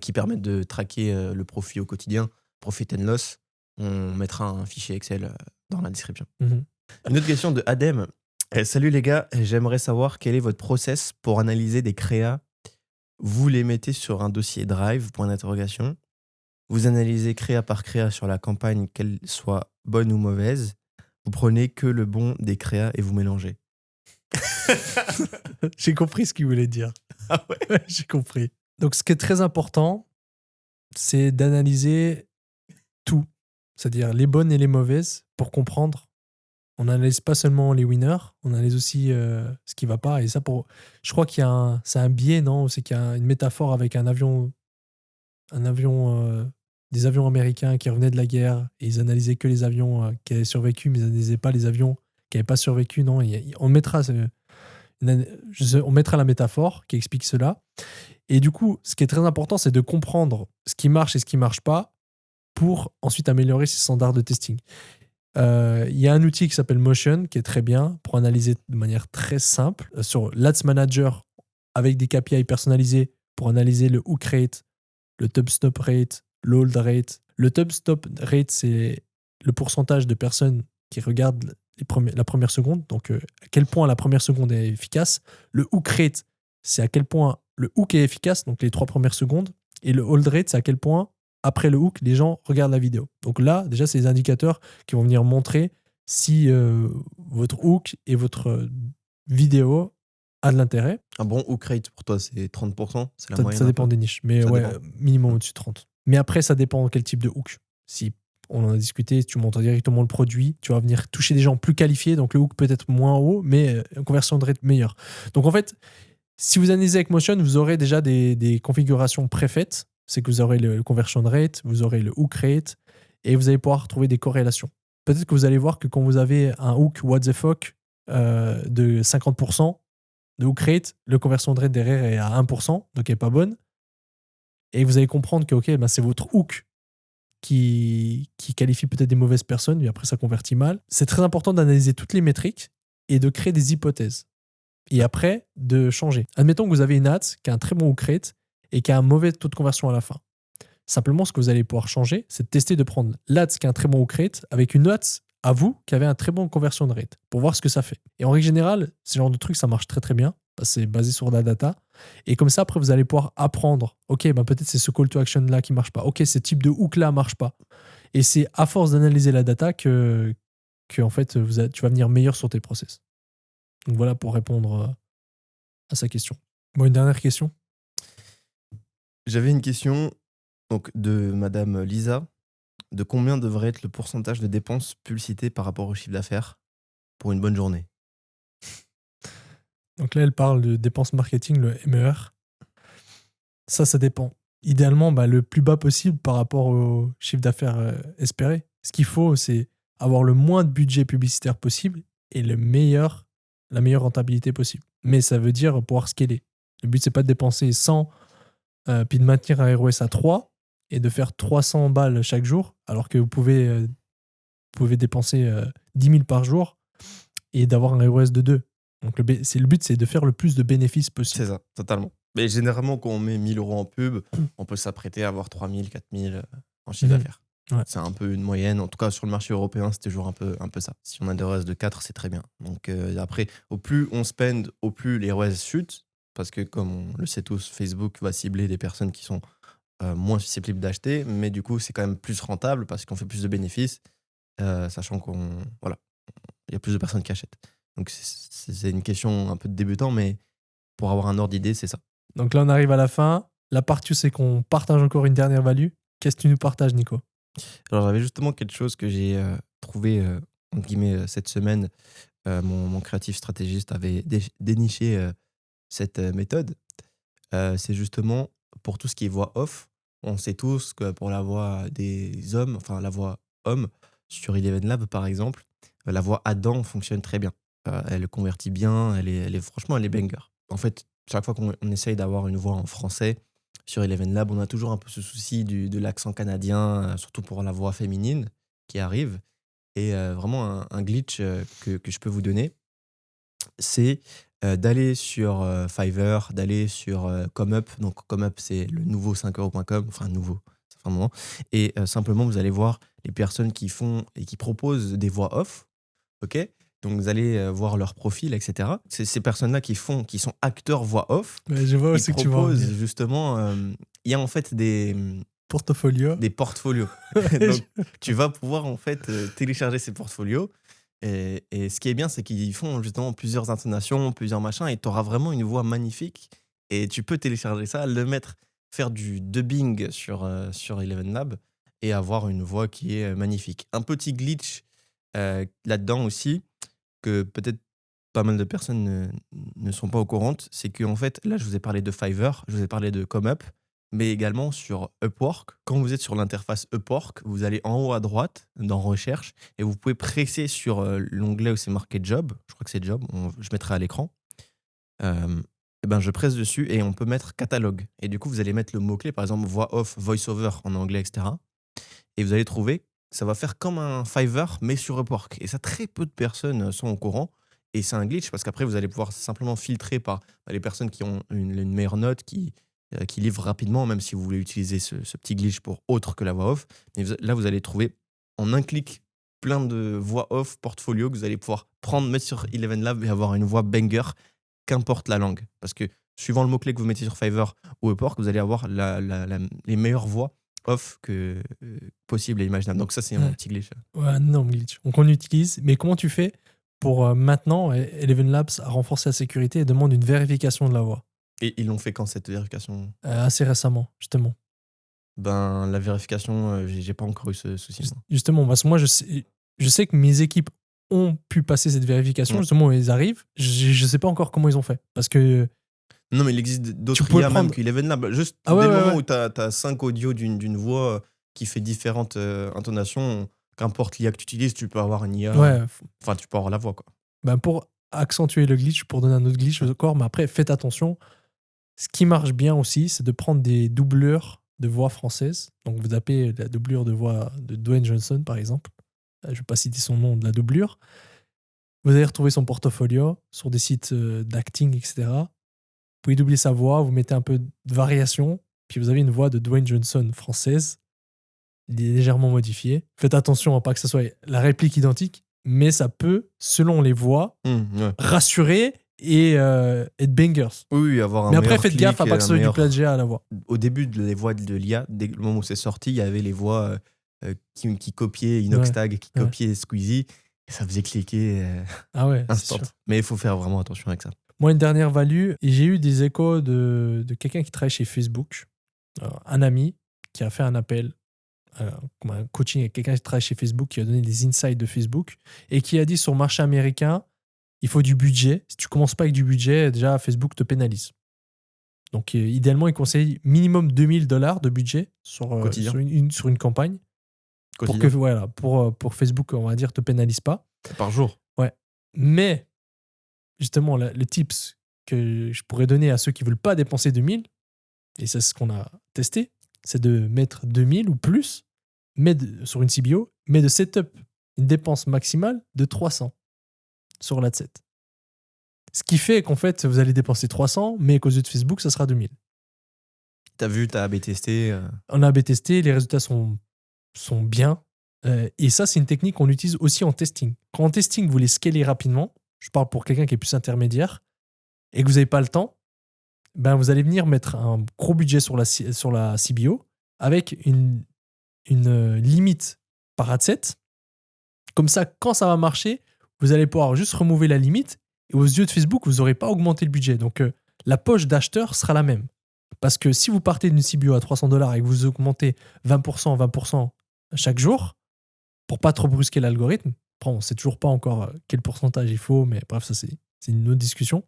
qui permettent de traquer le profit au quotidien, profit and loss. On mettra un fichier Excel dans la description. Mhm. Une autre question de Adem. Salut les gars, j'aimerais savoir quel est votre process pour analyser des créas. Vous les mettez sur un dossier Drive, point d'interrogation. Vous analysez créa par créa sur la campagne, qu'elle soit bonne ou mauvaise. Vous prenez que le bon des créas et vous mélangez. J'ai compris ce qu'il voulait dire. Ah ouais. J'ai compris. Donc, ce qui est très important, c'est d'analyser tout, c'est-à-dire les bonnes et les mauvaises, pour comprendre. On n'analyse pas seulement les winners, on analyse aussi ce qui va pas. Et ça, je crois qu'il y a c'est un biais, non? C'est qu'il y a une métaphore avec un avion, des avions américains qui revenaient de la guerre et ils analysaient que les avions qui avaient survécu, mais ils n'analysaient pas les avions qui n'avaient pas survécu. Non, on mettra, on mettra la métaphore qui explique cela. Et du coup, ce qui est très important, c'est de comprendre ce qui marche et ce qui marche pas pour ensuite améliorer ses standards de testing. Il y a un outil qui s'appelle Motion qui est très bien pour analyser de manière très simple sur l'Ads Manager avec des KPI personnalisés pour analyser le hook rate, le tub stop rate, l'hold rate. Le tub stop rate, c'est le pourcentage de personnes qui regardent la première seconde, donc à quel point la première seconde est efficace. Le hook rate, c'est à quel point le hook est efficace, donc les 3 premières secondes. Et le hold rate, c'est à quel point après le hook, les gens regardent la vidéo. Donc là, déjà, c'est des indicateurs qui vont venir montrer si votre hook et votre vidéo a de l'intérêt. Un bon hook rate pour toi, c'est 30%. C'est la Ça, moyenne. ça un dépend peu. des niches, mais Ça ouais, dépend. minimum au-dessus de 30. Mais après, ça dépend quel type de hook. Si on en a discuté, si tu montes directement le produit, tu vas venir toucher des gens plus qualifiés, donc le hook peut être moins haut, mais une conversion de rate meilleure. Donc en fait, si vous analysez avec Motion, vous aurez déjà des configurations préfaites. C'est que vous aurez le conversion rate, vous aurez le hook rate, et vous allez pouvoir trouver des corrélations. Peut-être que vous allez voir que quand vous avez un hook what the fuck de 50% de hook rate, le conversion rate derrière est à 1%, donc elle n'est pas bonne. Et vous allez comprendre que ben, c'est votre hook qui qualifie peut-être des mauvaises personnes, et après ça convertit mal. C'est très important d'analyser toutes les métriques et de créer des hypothèses. Et après, de changer. Admettons que vous avez une ads qui a un très bon hook rate et qui a un mauvais taux de conversion à la fin. Simplement, ce que vous allez pouvoir changer, c'est de tester de prendre l'ads qui a un très bon hook rate avec une ads à vous qui avait un très bon conversion rate pour voir ce que ça fait. Et en règle générale, ce genre de truc, ça marche très très bien. C'est basé sur la data. Et comme ça, après, vous allez pouvoir apprendre. Ok, ben peut-être c'est ce call to action là qui marche pas. Ok, ce type de hook là marche pas. Et c'est à force d'analyser la data que en fait, tu vas venir meilleur sur tes process. Donc voilà pour répondre à sa question. Bon, une dernière question. J'avais une question donc, de Madame Lisa. De combien devrait être le pourcentage de dépenses publicité par rapport au chiffre d'affaires pour une bonne journée? Donc là, elle parle de dépenses marketing, le MER. Ça dépend. Idéalement, le plus bas possible par rapport au chiffre d'affaires espéré. Ce qu'il faut, c'est avoir le moins de budget publicitaire possible et la meilleure rentabilité possible. Mais ça veut dire pouvoir scaler. Le but, c'est pas de dépenser 100 puis de maintenir un ROS à 3 et de faire 300 balles chaque jour, alors que vous pouvez dépenser 10 000 par jour et d'avoir un ROS de 2. Donc le but, c'est de faire le plus de bénéfices possible. C'est ça, totalement. Mais généralement, quand on met 1 000 € en pub, on peut s'apprêter à avoir 3 000, 4 000 en chiffre d'affaires. Ouais. C'est un peu une moyenne. En tout cas, sur le marché européen, c'est toujours un peu ça. Si on a des ROAS de 4, c'est très bien. Donc après, au plus on spend, au plus les ROAS chutent. Parce que comme on le sait tous, Facebook va cibler des personnes qui sont moins susceptibles d'acheter. Mais du coup, c'est quand même plus rentable parce qu'on fait plus de bénéfices. Sachant voilà, il y a plus de personnes qui achètent. Donc c'est une question un peu de débutant, mais pour avoir un ordre d'idée, c'est ça. Donc là, on arrive à la fin. La partie, c'est qu'on partage encore une dernière value. Qu'est-ce que tu nous partages, Nico? Alors, j'avais justement quelque chose que j'ai trouvé, entre guillemets, cette semaine. Mon créatif stratégiste avait déniché cette méthode. C'est justement pour tout ce qui est voix off. On sait tous que pour la voix des hommes, enfin la voix homme, sur Eleven Lab par exemple, la voix Adam fonctionne très bien. Elle convertit bien, franchement, elle est banger. En fait, chaque fois qu'on essaye d'avoir une voix en français sur Eleven Lab, on a toujours un peu ce souci de l'accent canadien, surtout pour la voix féminine qui arrive. Et vraiment un glitch que je peux vous donner, c'est d'aller sur Fiverr, d'aller sur ComeUp. Donc ComeUp, c'est le nouveau 5euros.com, enfin nouveau, ça fait un moment. Et simplement, vous allez voir les personnes qui font et qui proposent des voix off. Ok, donc vous allez voir leur profil, etc. C'est ces personnes-là qui sont acteurs voix off. Je vois Ils aussi que tu vas en proposent venir. justement, il y a en fait des Portfolio. portfolios. Donc tu vas pouvoir en fait télécharger ces portfolios. Et ce qui est bien, c'est qu'ils font justement plusieurs intonations, plusieurs machins, et tu auras vraiment une voix magnifique. Et tu peux télécharger ça, le mettre, faire du dubbing sur Eleven Lab et avoir une voix qui est magnifique. Un petit glitch là-dedans aussi, que peut-être pas mal de personnes ne sont pas au courant, c'est que en fait, là, je vous ai parlé de Fiverr, je vous ai parlé de ComeUp, mais également sur Upwork. Quand vous êtes sur l'interface Upwork, vous allez en haut à droite dans Recherche et vous pouvez presser sur l'onglet où c'est marqué Job. Je crois que c'est Job, je mettrai à l'écran. Et ben je presse dessus et on peut mettre Catalogue. Et du coup, vous allez mettre le mot-clé, par exemple, voix off, voice-over en anglais, etc. Et vous allez trouver, ça va faire comme un Fiverr, mais sur Upwork. Et ça, très peu de personnes sont au courant. Et c'est un glitch parce qu'après, vous allez pouvoir simplement filtrer par les personnes qui ont une meilleure note, qui livrent rapidement, même si vous voulez utiliser ce petit glitch pour autre que la voix off. Mais là, vous allez trouver en un clic plein de voix off portfolio que vous allez pouvoir prendre, mettre sur Eleven Lab et avoir une voix banger, qu'importe la langue. Parce que suivant le mot-clé que vous mettez sur Fiverr ou Upwork, vous allez avoir les meilleures voix off que possible et imaginable. Donc ça, c'est un petit glitch. Ouais, un énorme glitch. Donc on utilise. Mais comment tu fais pour maintenant, Eleven Labs a renforcé la sécurité et demande une vérification de la voix? Et ils l'ont fait quand, cette vérification? Assez récemment, justement. Ben, la vérification, j'ai pas encore eu ce souci. Justement, parce que moi, je sais que mes équipes ont pu passer cette vérification. Justement, ils arrivent. Je sais pas encore comment ils ont fait. Parce que non, mais il existe d'autres IA même qu'Eleven Lab. Juste dès le moment où tu as 5 audios d'une voix qui fait différentes intonations, qu'importe l'IA que tu utilises, tu peux avoir une IA. Enfin, tu peux avoir la voix, quoi. Ben pour accentuer le glitch, pour donner un autre glitch encore, mais après, faites attention. Ce qui marche bien aussi, c'est de prendre des doubleurs de voix françaises. Donc, vous tapez la doublure de voix de Dwayne Johnson, par exemple. Je ne vais pas citer son nom de la doublure. Vous allez retrouver son portfolio sur des sites d'acting, etc. Vous pouvez doubler sa voix, vous mettez un peu de variation, puis vous avez une voix de Dwayne Johnson française, légèrement modifiée. Faites attention à pas que ce soit la réplique identique, mais ça peut, selon les voix, rassurer et être bangers. Oui, avoir un mais après, meilleur faites clic, gaffe à pas que ce soit du plagiat à la voix. Au début des voix de l'IA, dès le moment où c'est sorti, il y avait les voix qui copiaient Inoxtag, qui copiaient Squeezie, et ça faisait cliquer instant. Mais il faut faire vraiment attention avec ça. Moi, une dernière value, et j'ai eu des échos de quelqu'un qui travaille chez Facebook, un ami qui a fait un appel, comme un coaching avec quelqu'un qui travaille chez Facebook, qui a donné des insights de Facebook et qui a dit sur le marché américain, il faut du budget. Si tu commences pas avec du budget, déjà Facebook te pénalise. Donc idéalement, il conseille minimum $2000 de budget Quotidien. sur une campagne pour que Quotidien. pour Facebook, on va dire, te pénalise pas. Par jour. Ouais. Mais justement, le tips que je pourrais donner à ceux qui veulent pas dépenser 2000, et c'est ce qu'on a testé, c'est de mettre 2000 ou plus sur une CBO, mais de setup une dépense maximale de 300 sur l'adset. Ce qui fait qu'en fait, vous allez dépenser 300, mais qu'aux yeux de Facebook, ça sera 2000. T'as vu, t'as A/B testé. On a A/B testé, les résultats sont bien. Et ça, c'est une technique qu'on utilise aussi en testing. Quand en testing, vous voulez scaler rapidement, je parle pour quelqu'un qui est plus intermédiaire, et que vous n'avez pas le temps, ben vous allez venir mettre un gros budget sur la CBO avec une limite par adset. Comme ça, quand ça va marcher, vous allez pouvoir juste remover la limite et aux yeux de Facebook, vous n'aurez pas augmenté le budget. Donc, la poche d'acheteur sera la même. Parce que si vous partez d'une CBO à $300 et que vous augmentez 20%, 20% chaque jour, pour pas trop brusquer l'algorithme, on ne sait toujours pas encore quel pourcentage il faut, mais bref, ça c'est une autre discussion.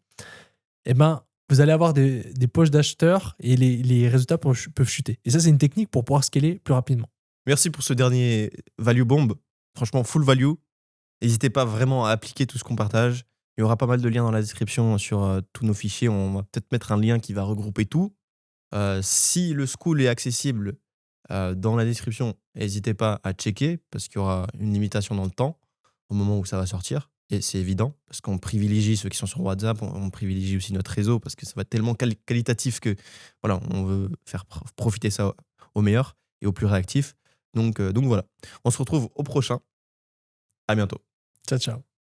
Eh ben, vous allez avoir des poches d'acheteurs et les résultats peuvent chuter. Et ça, c'est une technique pour pouvoir scaler plus rapidement. Merci pour ce dernier value bomb. Franchement, full value. N'hésitez pas vraiment à appliquer tout ce qu'on partage. Il y aura pas mal de liens dans la description sur tous nos fichiers. On va peut-être mettre un lien qui va regrouper tout. Si le school est accessible dans la description, n'hésitez pas à checker parce qu'il y aura une limitation dans le temps au moment où ça va sortir. Et c'est évident parce qu'on privilégie ceux qui sont sur WhatsApp, on privilégie aussi notre réseau parce que ça va être tellement qualitatif que voilà, on veut faire profiter ça au meilleur et au plus réactif. Donc voilà. On se retrouve au prochain. À bientôt. Ciao, ciao.